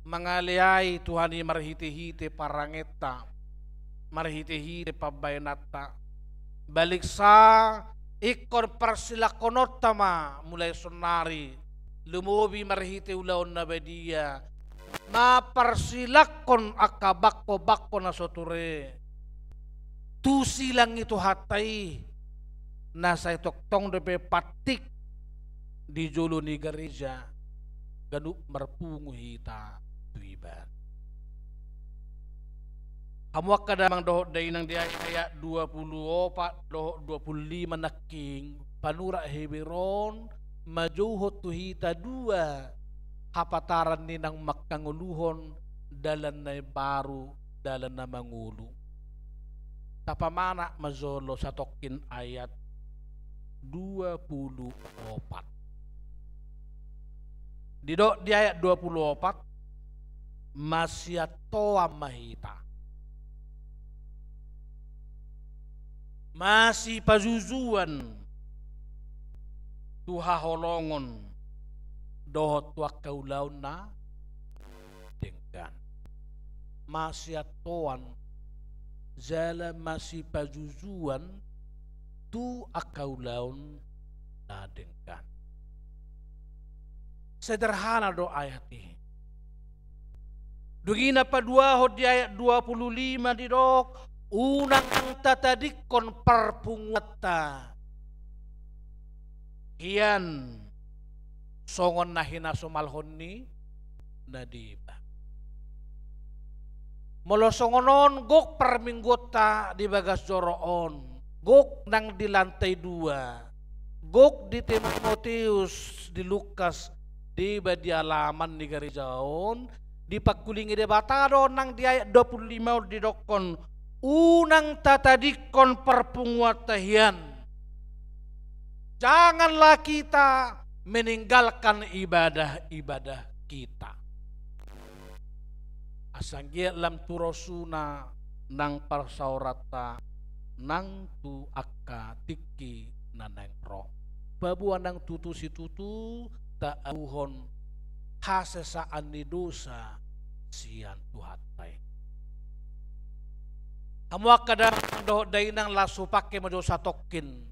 mangaliay Tuhan ni marhiti-hiti parangeta marhiti-hiti pabayanata balik sa ikon persilakonot tama mulai sonari lumubi marhiti ulaon na badia mapersilakon akabakko-bakko na soture tu silang itu hatay nasa itoktong depe patik di jolo ni gereja ganuk marpungu hita tuiban. Hamuak kadamang doho day nang diay ayat 24 doho 25 naking panura heberon majuhot tuhita dua hapataran ni nang makanguluhon dalan na baru dalan na mangulu. Tapamana mazolo sa tokin ayat 24. Di ayat 24 masyatoa mahita. Masih pazuzuan tuha holongon dohot tuak kaulaw na denggan. Masyatoan zala masih pazuzuan tu akaulaun na denggan. Sederhana do ayat ini. Dugina pa dua ho di ayat 25 di dok unang ang tatadikon parpungwata. Kian songon na hinasumalhon ni nadiba. Molo songonon gok perminggota di bagas joroon. Gok nang di lantai 2. Gok di Timoteus di Lukas di badi alaman di garijaon di pagkulingi debatado nang di ayat 25 di dokon unang tatadikon perpunguatahian. Janganlah kita meninggalkan ibadah-ibadah kita. Asanggia lam turosuna nang parsaurata nang tu akka tiki nanang ro. Babuan nang tutu si tutu ta'auhon hasesaan ni dosa sian tuhatay. Amuak kadang doh dainang lasu pake madosa tokin.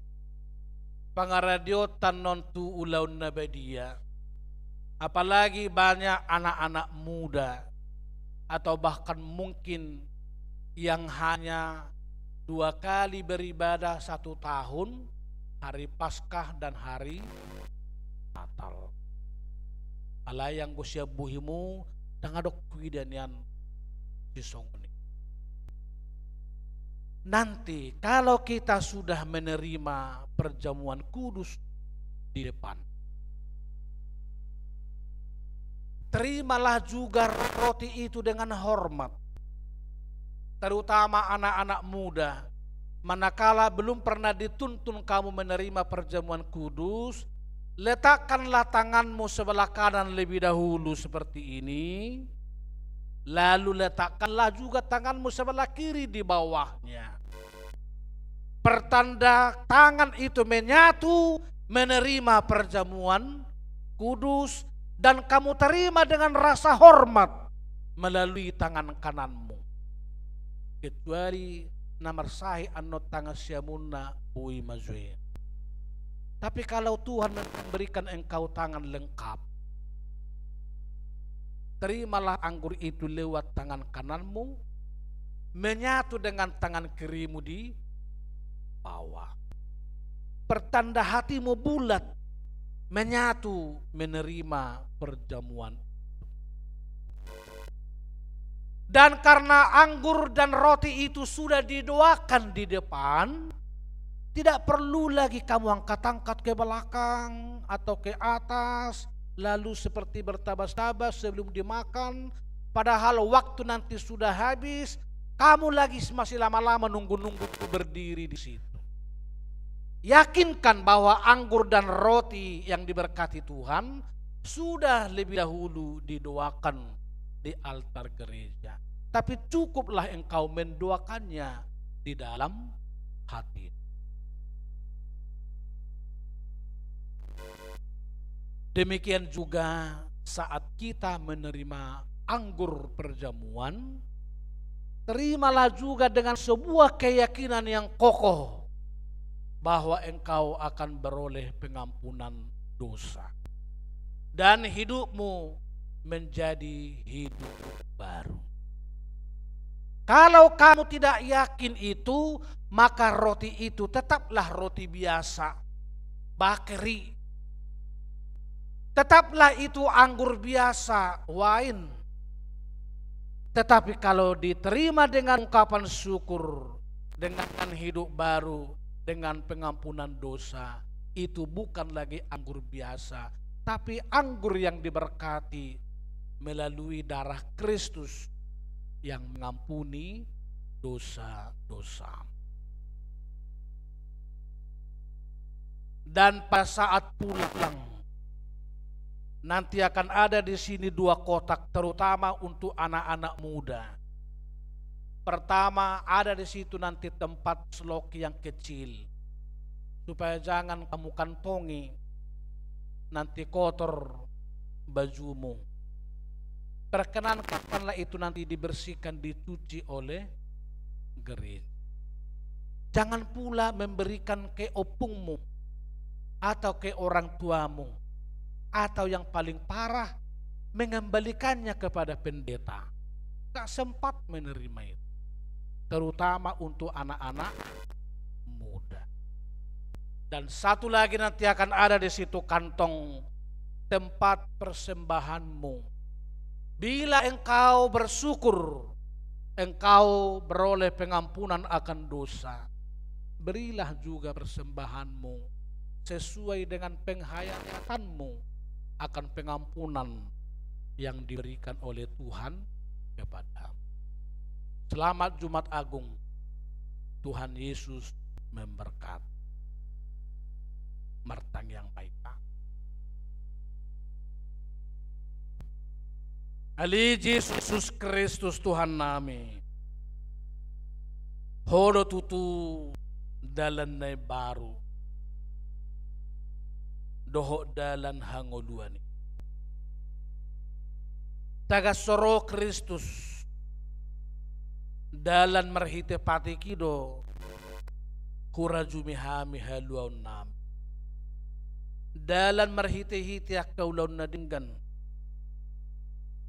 Pangaradyo tanon tu ulaw na badia. Apalagi banyak anak-anak muda atau bahkan mungkin yang hanya 2 kali beribadah 1 tahun, hari Paskah dan hari Natal. Alayang gusya buhimu tangadok kuidan yan sisongni. nanti kalau kita sudah menerima perjamuan kudus di depan, terimalah juga roti itu dengan hormat. Terutama anak-anak muda, manakala belum pernah dituntun kamu menerima perjamuan kudus, letakkanlah tanganmu sebelah kanan lebih dahulu seperti ini, lalu letakkanlah juga tanganmu sebelah kiri di bawahnya. Pertanda tangan itu menyatu menerima perjamuan kudus, dan kamu terima dengan rasa hormat melalui tangan kananmu. Kecuali namar sahi anot tangan siamunna bui mazue. Tapi kalau Tuhan memberikan engkau tangan lengkap, terimalah anggur itu lewat tangan kananmu, menyatu dengan tangan kirimu di bawah. Pertanda hatimu bulat, menyatu menerima perjamuan. Dan karena anggur dan roti itu sudah didoakan di depan, tidak perlu lagi kamu angkat-angkat ke belakang atau ke atas, lalu seperti bertabas-tabas sebelum dimakan. Padahal waktu nanti sudah habis, kamu lagi masih lama-lama nunggu-nunggu berdiri di situ. Yakinkan bahwa anggur dan roti yang diberkati Tuhan sudah lebih dahulu didoakan di altar gereja. Tapi cukuplah engkau mendoakannya di dalam hati. Demikian juga saat kita menerima anggur perjamuan, terimalah juga dengan sebuah keyakinan yang kokoh bahwa engkau akan beroleh pengampunan dosa dan hidupmu menjadi hidup baru. Kalau kamu tidak yakin itu, maka roti itu tetaplah roti biasa, bakeri. Tetaplah itu anggur biasa, wine. Tetapi kalau diterima dengan ungkapan syukur, dengan hidup baru, dengan pengampunan dosa, itu bukan lagi anggur biasa, tapi anggur yang diberkati melalui darah Kristus yang mengampuni dosa-dosa. Dan pada saat pulang, nanti akan ada di sini 2 kotak, terutama untuk anak-anak muda. Pertama, ada di situ nanti tempat sloki yang kecil, supaya jangan kamu kantongi, nanti kotor bajumu. Perkenankanlah itu nanti dibersihkan, dicuci oleh gereja. Jangan pula memberikan ke opungmu atau ke orang tuamu, atau yang paling parah mengembalikannya kepada pendeta. Tak sempat menerima itu, terutama untuk anak-anak muda. Dan satu lagi nanti akan ada di situ kantong tempat persembahanmu. Bila engkau bersyukur, engkau beroleh pengampunan akan dosa, berilah juga persembahanmu sesuai dengan penghayatanmu akan pengampunan yang diberikan oleh Tuhan kepadamu. Selamat Jumat Agung. Tuhan Yesus memberkati. Martang yang baik. Ali Yesus Kristus Tuhan nami. Hodo tutu dalan na baru. Doho dalan hangoluani. Taga soro Kristus. Dalan marhite pati kido. Hurajumihami haluaw nami. Dalan marhite-hite akaulaw na dinggan.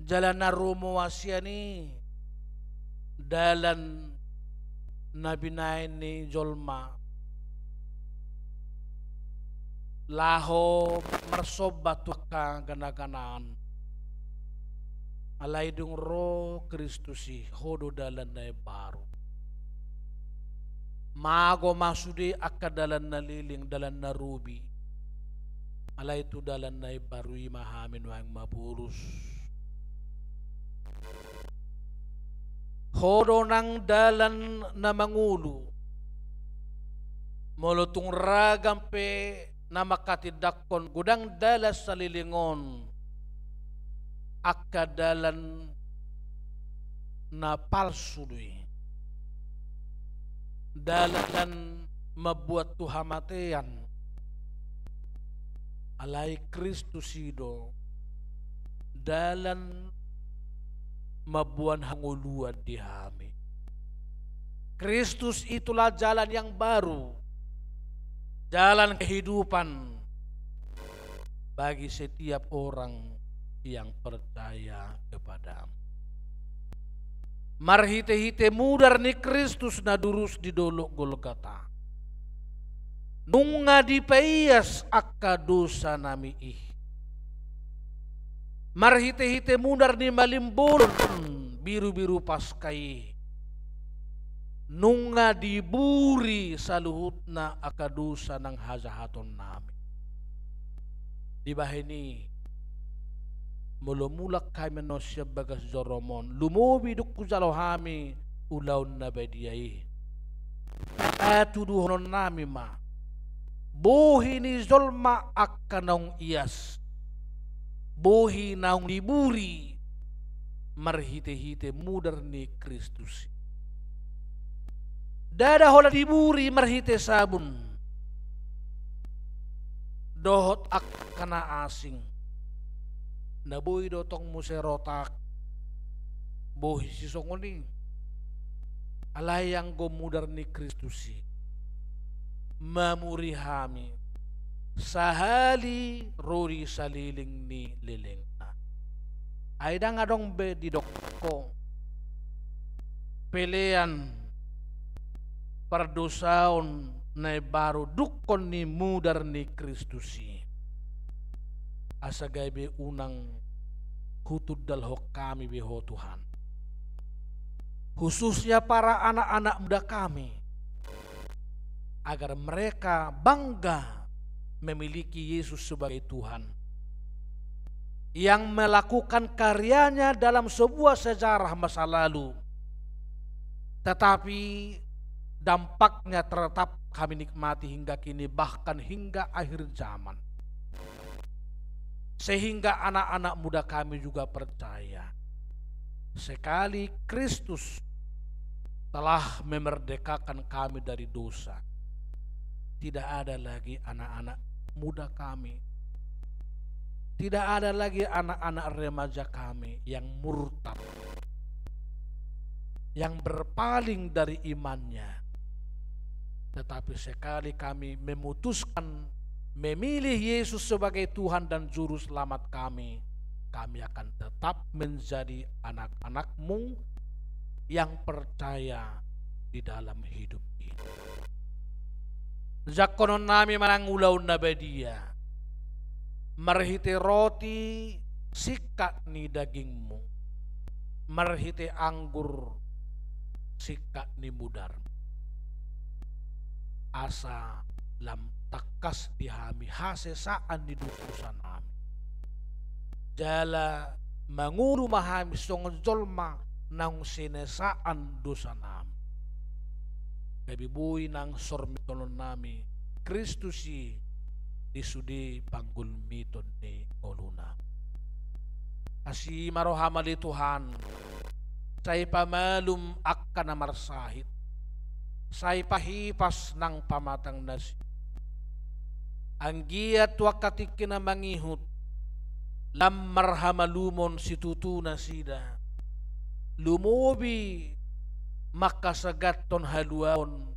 Jalan narumo wasyani, dalan nabinain ni Jolma, laho marsobat ka ganaganaan, alay dung ro Kristusi hodo dalan na baru. mago masude akka dalan na liling dalan na ruby alay tu dalan na ibarui mahamin wang mapurus hodo ng dalan na mangulo molotong ragampe na makatidakon gudang dalas sa lilingon akka dalan na palsu dalan mabuat tuhamatian alay Kristus sido dalan mabuan hanguluan di hami. Kristus itulah jalan yang baru, jalan kehidupan bagi setiap orang yang percaya kepadamu. Marhite-hite mudar ni Kristus na durus di dolok Golgota. Nunga di paias akka dosa nami ih. Marhite-hite mudar ni malimbulon biru-biru paskai. Nunga diburi saluhut na akka dosa ng hajahaton nami. Di bahini mulumulak kami no siya bagas joromon lumobi duk kujalohami ulaw na badiyay atuduhon nami ma bohi ni zolma akkanong iyas bohi naung liburi marhite-hite mudar ni Kristus dada hola liburi marhite sabun dohot akkana asing naboy dotong muserotak bohi si songoni alayang gomudar ni Kristusi mamurihami sahali rori saliling ni liling ay dangadong be di dokko pelean pardosaon na baru dukon ni mudar ni Kristusi asa gaybe unang hutud dalhok kami beho Tuhan khususnya para anak-anak muda kami agar mereka bangga memiliki Yesus sebagai Tuhan yang melakukan karyanya dalam sebuah sejarah masa lalu tetapi dampaknya tetap kami nikmati hingga kini bahkan hingga akhir zaman. Sehingga anak-anak muda kami juga percaya sekali Kristus telah memerdekakan kami dari dosa, tidak ada lagi anak-anak muda kami, tidak ada lagi anak-anak remaja kami yang murtad, yang berpaling dari imannya. Tetapi sekali kami memutuskan memilih Yesus sebagai Tuhan dan Juru Selamat kami, kami akan tetap menjadi anak-anak-Mu yang percaya di dalam hidup ini. Zakonon nami manangulaw na badia, marhite roti sikat ni dagingmu, marhite anggur sikat ni mudar. Asa lam takas dihami hasesaan di dukusan nami. Jala manguru mahami songjolma nang sinesaan dosa nami. Kabibuy nang sormitonon nami Kristusi disudi panggulmiton ni Oluna. Asi marohama di Tuhan, say pamalum akka na marsahit, say pahipas ng pamatang nasi. Ang giat wakatiki na mangihut, lam marhamalumon si tutuna sida, lumobi makasagaton haluaon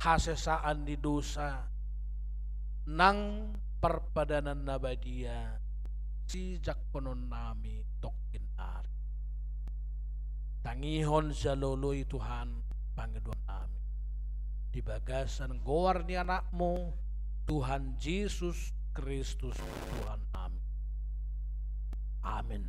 hasesaan di dosa nang parpadanan na badia si jakponon nami tokin ari. Tangihon sa loloy Tuhan Panginoon namin. Di bagasan gowar ni anak mo Tuhan Jesus Kristus Tuhan namin. Amen.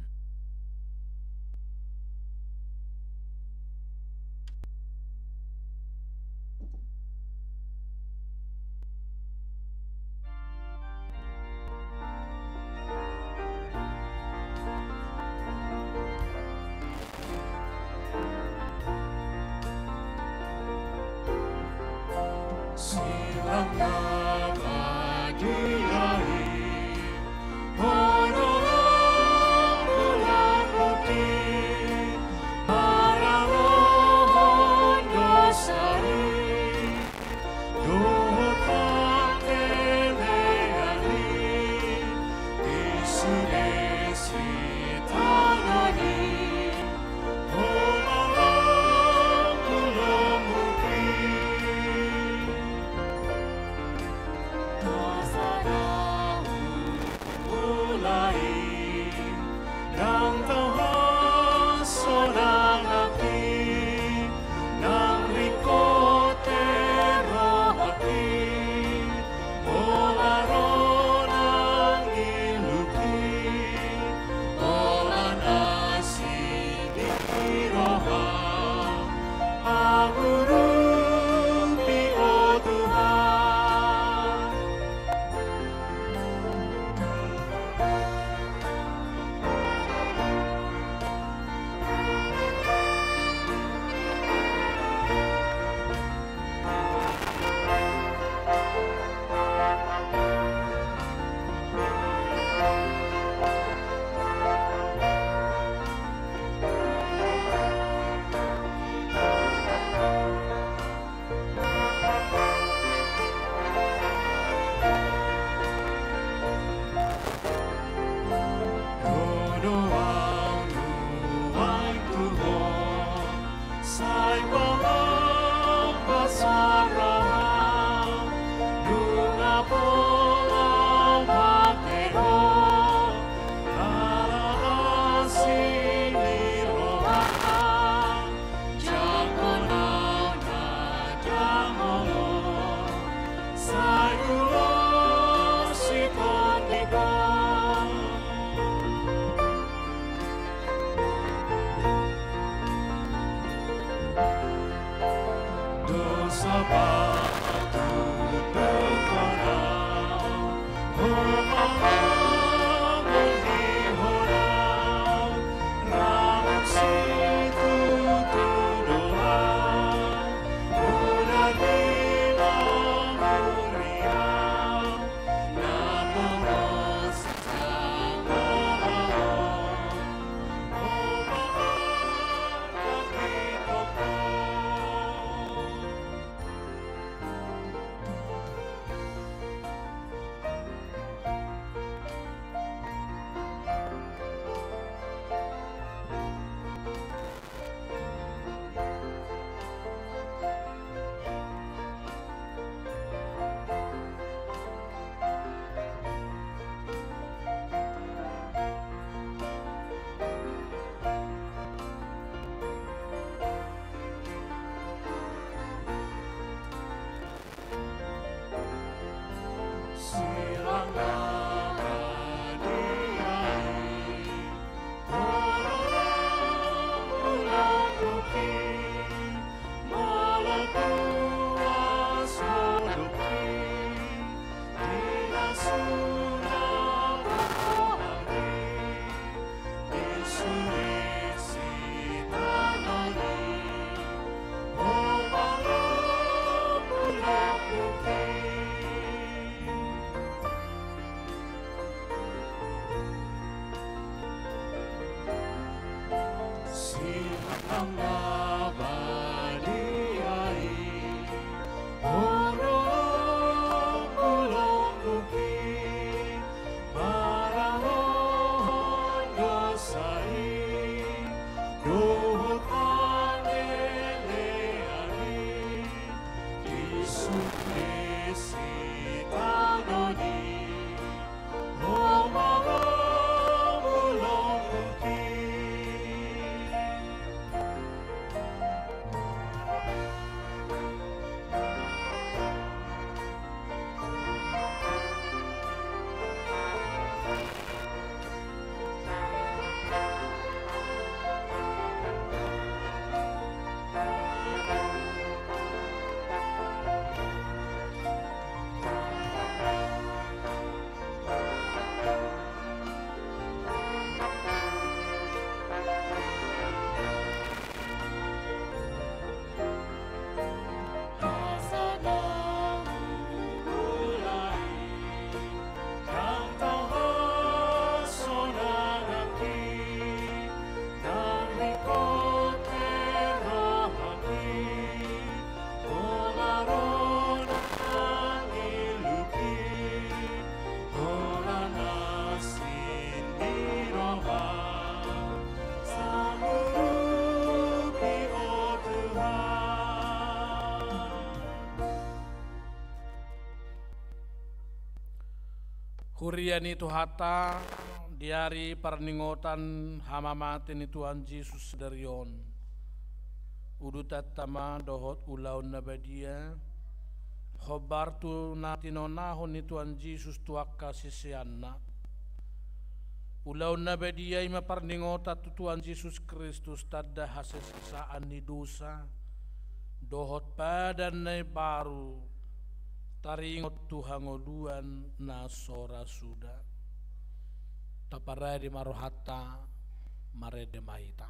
Kurian itu hata diari perningotan hama matin itu Tuhan Yesus darion. Udu tatama dohot ulaun nabadia. Khobar tu natinonahon itu Tuhan Yesus tuaka sisianna. Ulaun nabadia ima perningota tu Tuhan Yesus Kristus tada hasil sisaan ni dosa. Dohot padan na baru. Taringot Tuhan ngoduan na sora suda taparai di marohata mare de maita.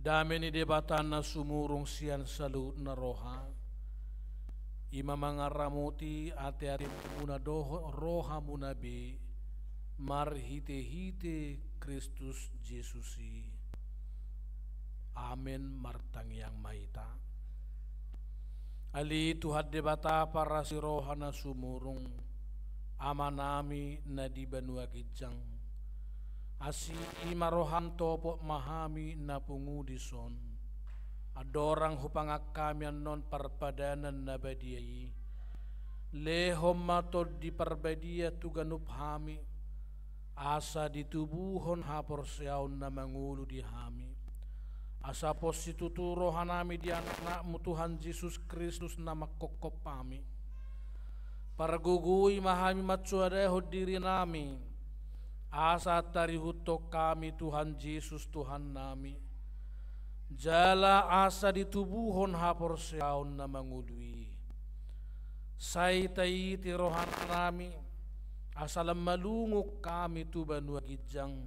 Dameni debatan na sumurung sian salut na roha. Ima mangaramuti ate-ate muna doho roha munabi marhite-hite Kristus Jesusi. Amen martang yang maita. Ali Tuhan debata para si roha na sumurung amanami na di banua kijang. Asi imarohan topo mahami na pungudison. Adorang hupangak kami non parpadanan na badiyai. Lehom matod di parbadia tuganup hami. Asa ditubuhon hapor siyaon na mangulu di hami. Asa posituturo hanami di anak Tuhan Yesus Kristus na makokop kami. Pargugui mahami matsuadeho diri nami. Asa tarihuto kami Tuhan Yesus Tuhan nami. Jala asa ditubuhon hapor siyaon na mangudui. Say tayi ti rohan nami, asalam malungok kami tu banua gijang.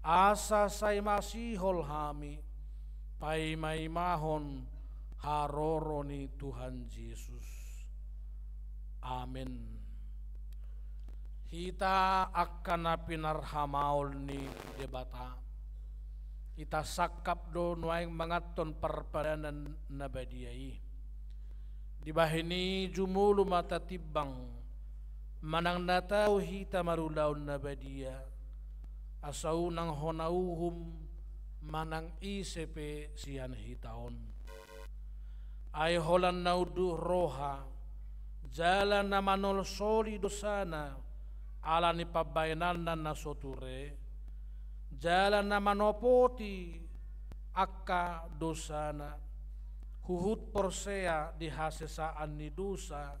Asa say masihol hami, pay may mahon haroro ni Tuhan Yesus. Amen. Hita akan na pinarhamaol ni debata. Ita sakap do nuaing mangaton parpadanan na badiyai. Di bahini jumulu mata tibang, manang natau hita marulaw na badiya. Asaw nang honauhum, manang isepe siyan hitaon. Ay holan naudu roha, jalan na manol solido sana, ala ni pabayanan na soture, jalan na manopoti, akka dosana, huhut porsea di hasesaan ni dosa,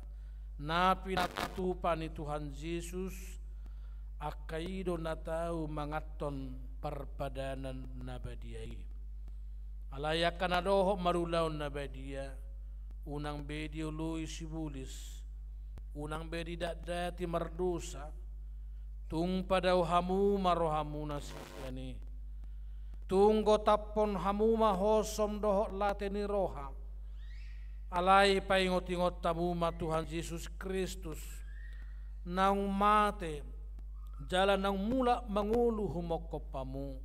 na pinatutupan ni Tuhan Yesus, akaido na tau mangaton parpadanan na badiyai. Alayakan na doho marulaw na badiya, unang bedi ului sibulis, unang bedi dati mardosa, tung padaw hamu marohamu na sisyani, tung gotapon hamu mahosom doho late ni roha, alay paingot-ingot tamuma Tuhan Yesus Kristus, naung mate, jalan nang mula mangulu humokopamu,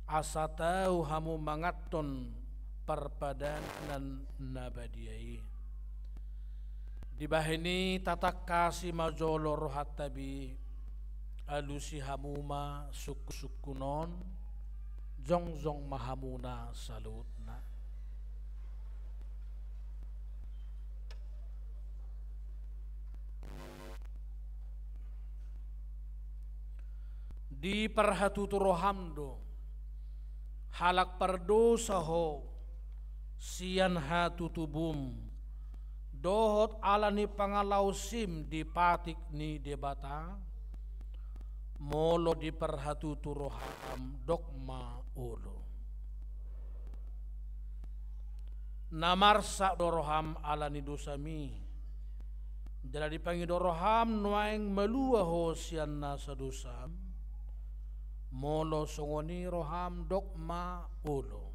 asa tahu hamu mangaton parpadanan nabadiyai. Di bahini tatak kasi majolo rohat tabi, alusi hamuma sukunon, jong mahamuna salutna. Di parhatuturo halak pardosa ho siyan hatutubum dohot ala ni pangalausim di patik ni debata molo di parhatuturo ham dogma ulo namarsa doroham ala ni dosami jala dipangi doroham nuaing malua ho siyan nasa dosam molo songoni roham dogma ulo.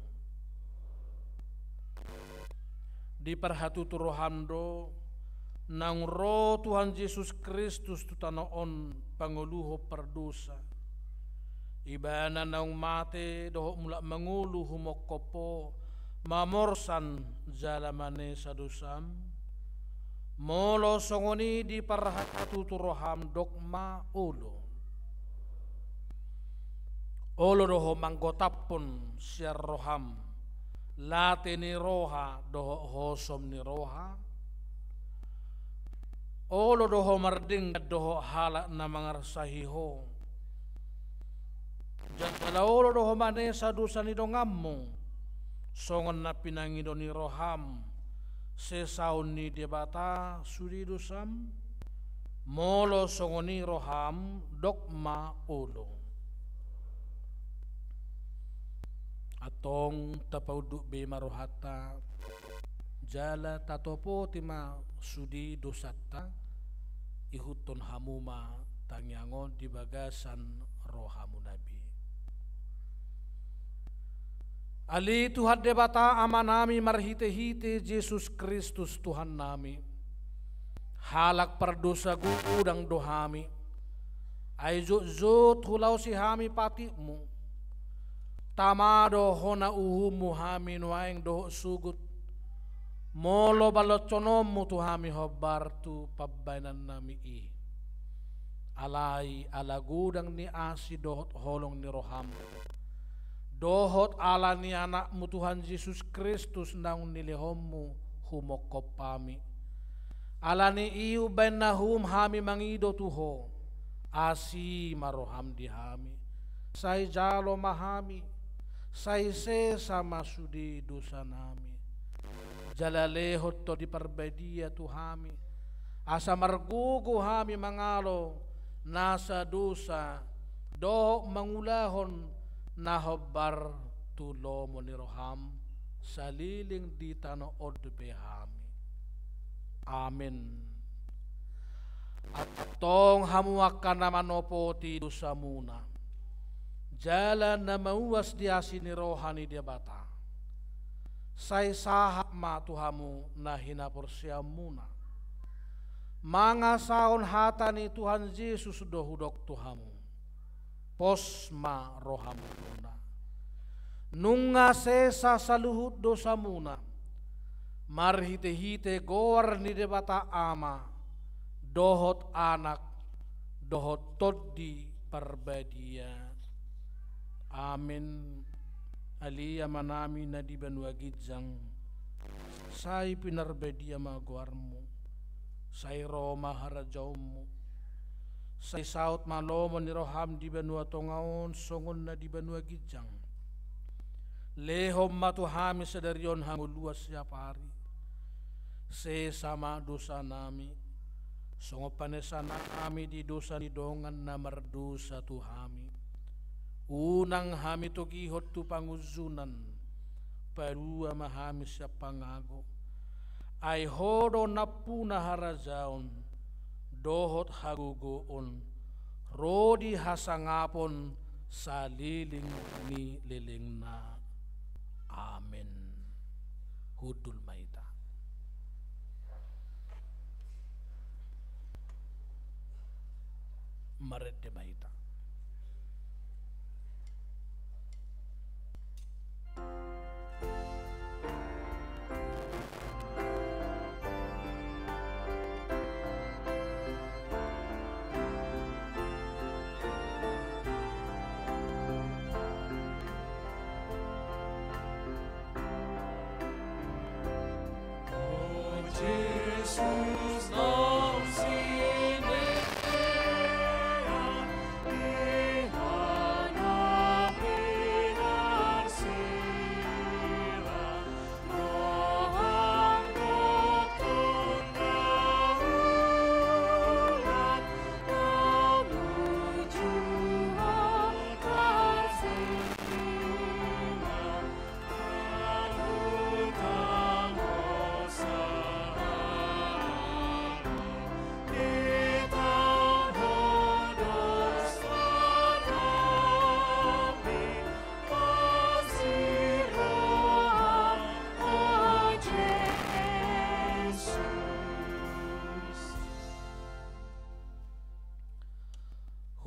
Di parhatutu roham do nang ro Tuhan Yesus Kristus tutanoon panguluho perdosa. Ibana nang mate doho mula mangulu humokopo mamorsan jalamane sa dosam. Molo songoni di parhatutu roham dogma ulo. Olo doho manggotapun siar roham, late ni roha doho hosom ni roha. Olo doho marding doho halak na mangarsahiho. Jala olo doho manesa dosa ni dongammo, songon na pinangido ni roham, sesaun ni debata suri dosam, molo songoni roham dogma olo. Atong tapauduk be marohata jala tatopo tima sudi dosata ihuton hamuma tangyangon di bagasan rohamu nabi. Ali Tuhan debata amanami marhite-hite Yesus Kristus Tuhan nami. Halak perdosa gudang dohami. Ay zut hulau si hami patimu. Tamado hona uhumu hami nuaing doho sugut. Molo baloconomu tu hami hobartu pabainan nami i. Alai ala gudang ni asi dohot holong ni roham. Dohot ala ni anakmu Tuhan Yesus Kristus naung nilihommu humokopami. Ala ni iu benahum hami mangido tuho. Asi maroham di hami. Say jalo mahami. Say sama sudi dosa nami. Jalalehot to di parbadia tu hami. Asa margugo hami mangalo nasa dosa. Do mangulahon nahobar tulo mo ni roham saliling di tano odbe hami. Amin. Atong hamuakan na manopo ti dosa muna. Jalan na mauwas diasi ni rohani dia bata. Say sahak ma Tuhamu na hinaporsya muna. Mga saon hata ni Tuhan Yesus dohudok Tuhamu. Pos ma rohamu muna. Nunga sesa saluhut dosa muna. Marhite-hite gowar ni debata ama. Dohot anak, dohot toddi parbadia. Amin. Alia manami na di banwagidjang. Say pinarbadia magwarmu. Say Roma harajawmu. Say saut malomo ni roham di banwa tongaon songon na di banwagidjang. Lehom matuhami sadarion hanguluas siapa hari. Se sama dosa nami. Songo panesana kami di dosa ni dongan na mardosa Tuhami. Unang hami to gihot tu panguzunan. Parua mahami siya pangago. Ay hodo na puna harajaon. Dohot hagugoon. Rodi hasangapon sa liling ni liling na. Amen. Hudul maita. Maret de maita. Jesus não se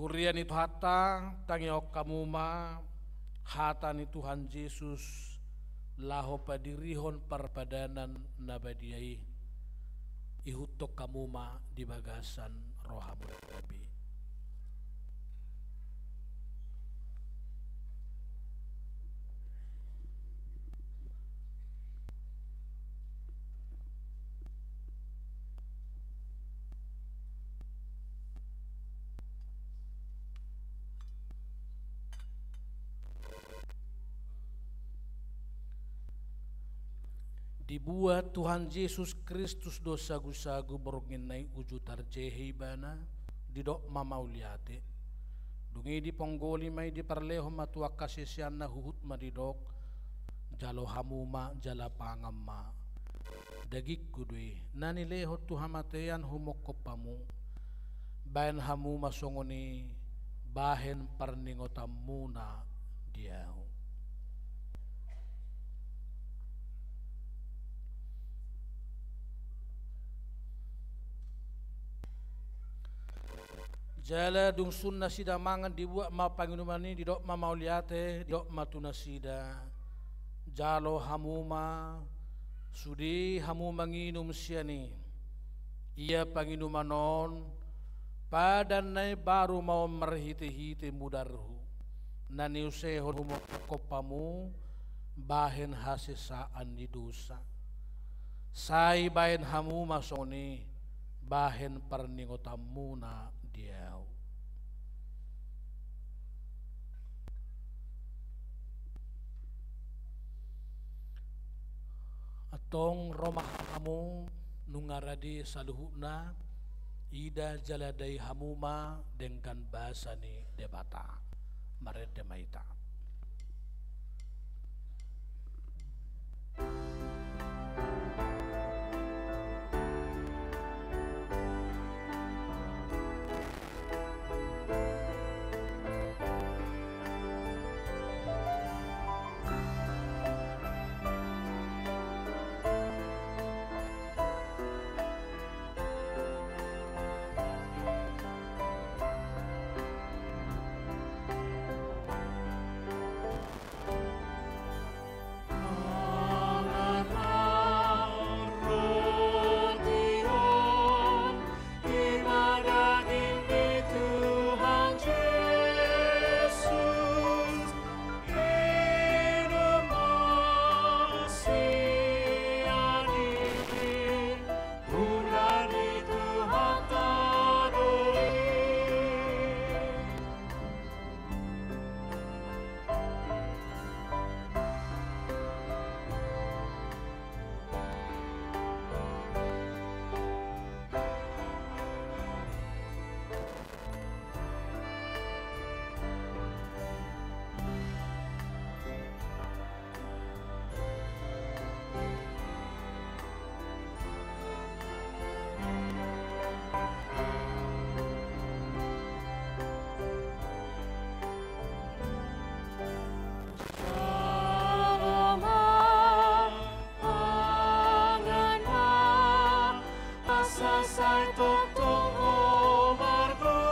Hurian itu hata tangiok kamuma hata ni Tuhan Yesus laho padirihon parpadanan nabadiai ihutok kamuma di bagasan rohamu nabi. Dibuat Tuhan Yesus Kristus dosa gusagu borongin nai ujutar jehibana didok mamauliate dungi di ponggoli mai di parleho matua kasisian na huhut madidok jalo hamuma jala pangamma dagik kudui nani leho Tuhan matean humokopamu bayan hamuma songoni bahen parningotamuna diau. Jala dung sunna sida mangan dibuat ma panginuman ini didok ma mauliate didok ma tunasida jalo hamuma sudi hamuma nginum siani ia panginumanon padan nai baru mau merhite-hite mudarhu nani usehon humokopamu bahen hasisaan di dosa sai bahen hamuma soni bahen parningotamuna diau. Atong romah kamu nungaradi saluhuna ida jaladai hamuma dengan bahasa ni debata maret demaita. sasai tok tong o margo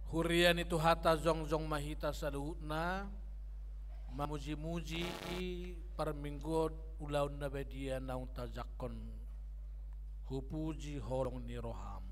Hurian itu hata zongjong mahita saluhutna mamuji-muji perminggod ulaun nabadia naung tajakon hupuji horong ni rohamu.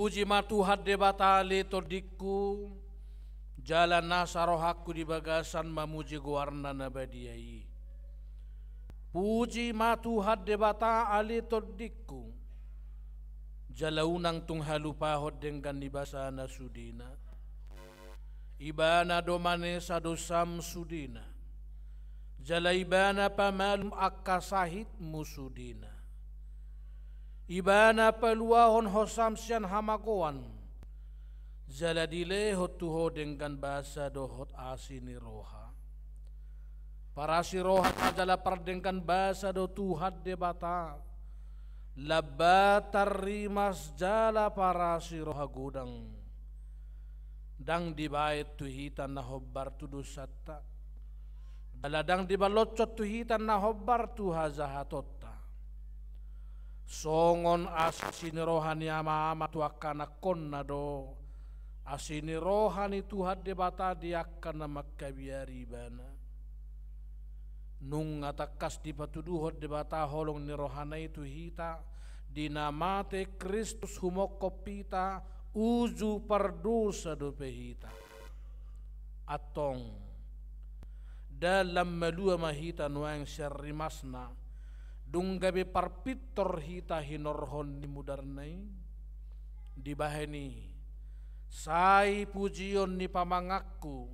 Puji matuhat debata le todiku jalan nasarohaku di bagasan mamuji guarna nabadiai. Puji matuhat debata ale todiku jalaunang tung halupahod dengan ibasana sudina. Ibana domane sadosam sudina. Jalaibana pamalum akasahit musudina. Ibana peluahon hosam sian hamagoan. Jaladile hotuho dengan bahasa dohot asini roha. Para si roha kajala perdengkan bahasa do Tuhan debata. Labatar rimas jala para si roha gudang. Dang dibait tuhitan na hobbar tu dosata. Daladang dibalocot tuhitan na hobbar tu hazahatotta. Songon asini rohani ama-ama tu akan akon na do. Asini rohani Tuhan debata dia akan makabiari bana. Nung atakas di patuduhot debata holong ni rohana itu hita. Dinamate Kristus humokopita uju pardosa do pehita. Atong dalam melua mahita nuang syarimasna. Dunggabe parpitor hita hinorhon di mudarnai di baheni sai pujion ni pamangakku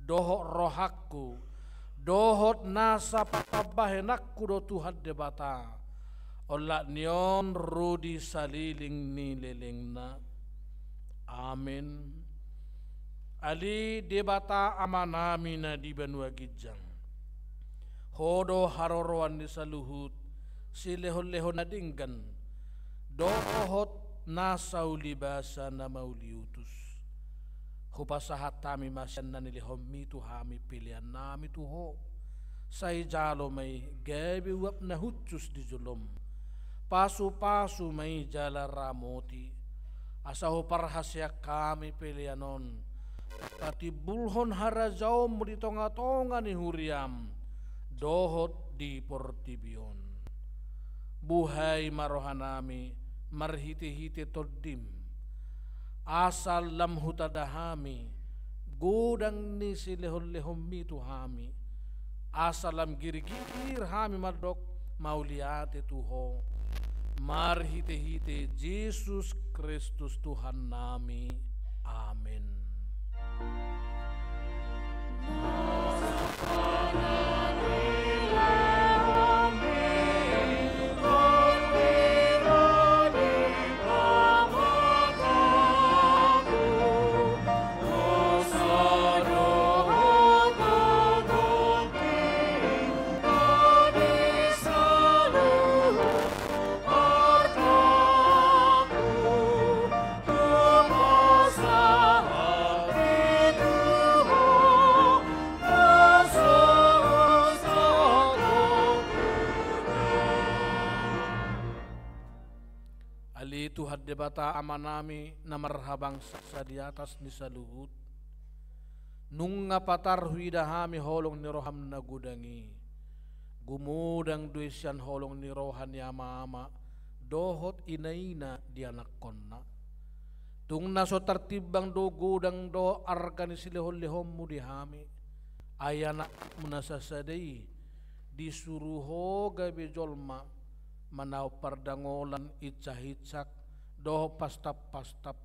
dohot rohakku dohot nasa patabahenakku do Tuhan debata olak nion rudi saliling ni lelengna. Amin. Ali debata amanami na di Banua Gijang hodo haroroan ni saluhut si lehon-lehon na dinggan dohot nasaw libasa na mauliutus hupasahat tami masyan na nilihom mito hami pilihan nami tuho say jalo may gabi wap na hutsus di julom pasu-pasu may jala ramoti asaho parhasya kami pilihanon pati bulhon harajaw mo di tonga-tonga ni huriam dohot di portibion buhay marohanami marhiti-hiti todim asal lam hutadahami godang ni si lehon-lehon mito hami asal lam girigir hami madok mauliate tuho marhiti-hiti Jesus Kristus Tuhan nami. Amin. Oh bata amanami na marhabang sa di atas ni saluhut. Nung nga patarhui dahami holong ni roham na gudangi. Gumudang duisyan holong ni rohan ni ama-ama. Dohot inaina di anak konna. Tung naso tertibang do gudang do arganis lihom-lihom mu dihami. Ayanak munasasadai. Disuruho gabi jolma. Manau pardangolan itcah-itcak. Doho pastap-pastap.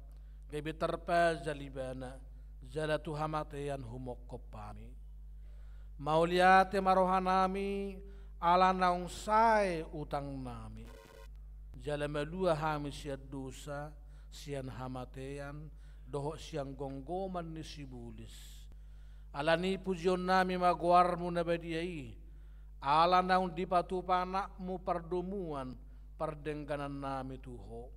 Gabi terpa jalibana. Jalatu hamatean humokop pami. Mauliate marohanami ala naung sae utang nami. Jala melua hami siat dosa sian hamatean doho siang gonggoman ni sibulis. Ala ni pujion nami maguarmu nabadiai. Ala naung dipatupanakmu pardumuan pardengganan nami tuho.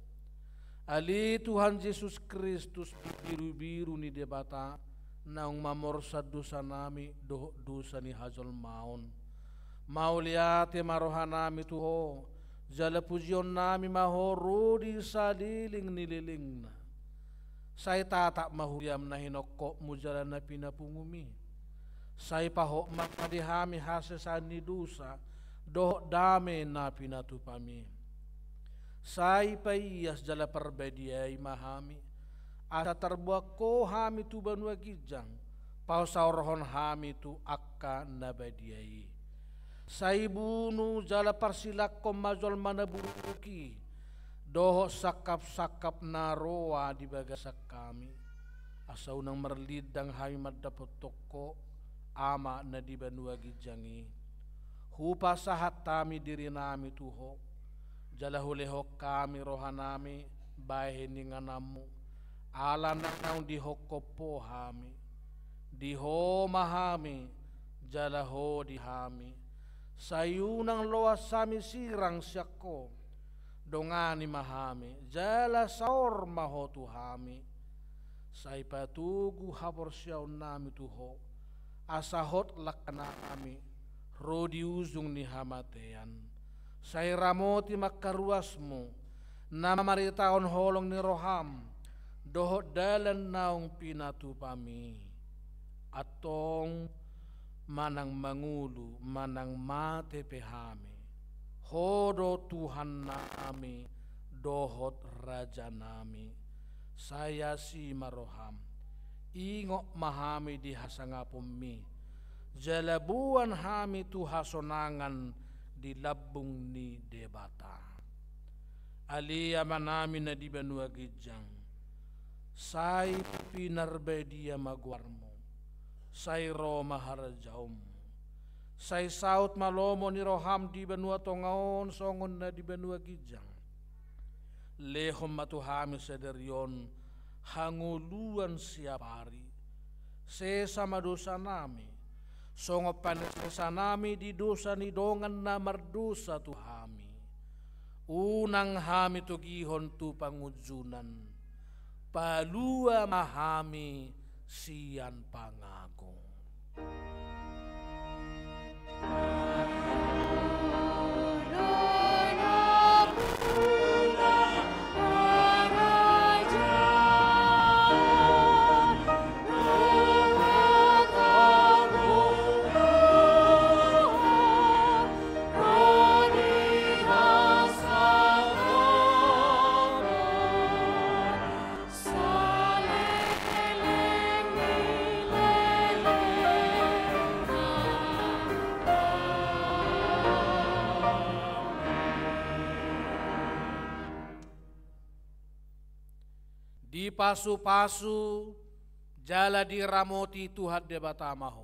Ali Tuhan Yesus Kristus biru-biru ni debata naung mamorsa dosa nami dosa ni hajol maun. Mauliate marohan nami tuho jala pujion nami mahoro di sadiling nililingna. Say tatak mahuyam na hinokko mu jala na pinapungumi. Say paho makadihami hasesan ni dosa doh dame na pinatupami. Say paiyas jala perbediai mahami. Asa terbuak ko hami tu banua gijang. Pau saurhon hami tu akka nabadiai. Say bunu jala persilak ko majol mana buruki. Doho sakap-sakap naroa di bagasak kami. Asa unang merlidang hami madapot toko. Ama na di banua gijangi. Hupa sahat tami diri nami tuho. Jala hulehok kami rohanami bahe ninganamu ala naung dihokopo hami diho mahami jala ho dihami sayunang loas sami sirang syako dongani mahami jala saur maho tuhami say patugu hapor syaw nami tuho asahot lakana kami rodi uzung ni hamatean. Say ramoti makaruasmu nama maritaon holong ni roham dohot dalan naung pinatupami atong manang mangulu manang mate pehami hodo Tuhan nami dohot raja nami saya si maroham ingok mahami di hasangapumi jalabuan hami tu hasonangan di labung ni debata. Alia manami na di banua gijang. Say pinarbedia maguarmo. Say roma harajaum. Say saut malomo ni roham di banua tongaon songon na di banua gijang. Lehom matuhami sederion hanguluan siapari. Sesama dosa nami. Songo panesa nami di dosa ni dongan na mardosa tu hami. Unang hami tu gihon tu pangujunan. Palua mahami siyan pangagong. Di pasu-pasu jala diramoti Tuhan debatamaho.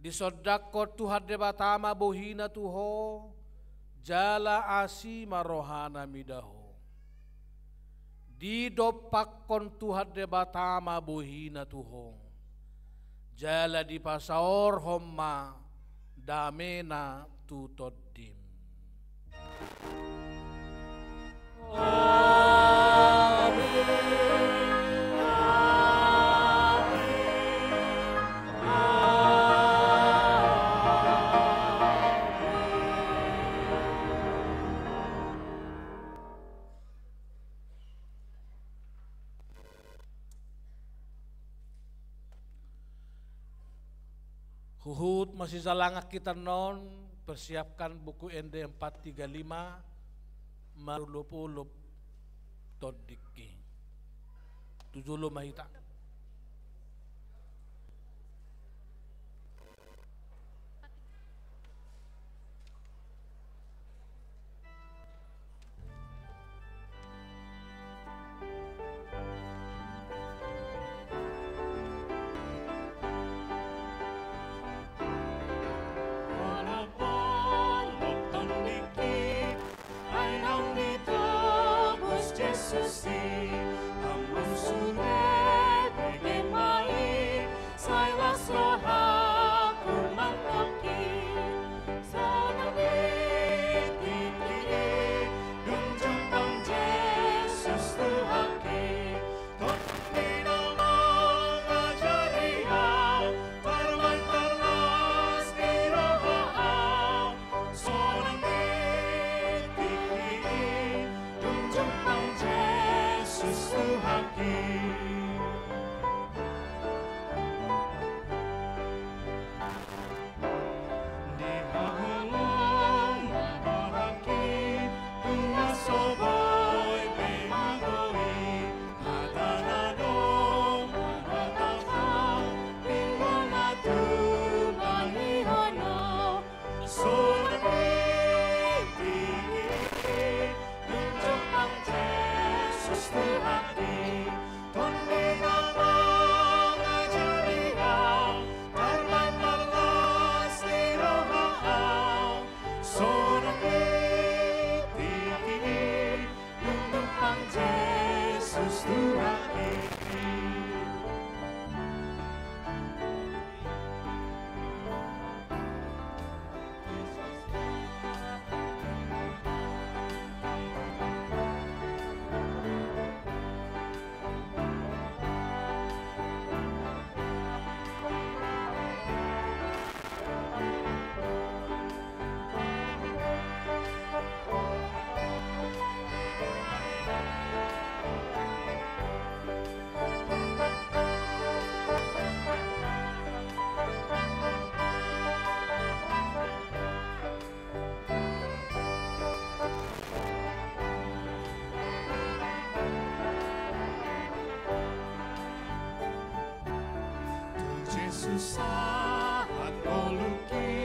Di sodakko Tuhan debatama bohina tuho jala asi marohana midaho. Di dopakkon Tuhan debatama bohina tuho jala di pasaor homma damena tutoddim. Huhut masih zalangak kita non, persiapkan buku ND 435 marulupulup todiki 70 mahita. Susah kau lukis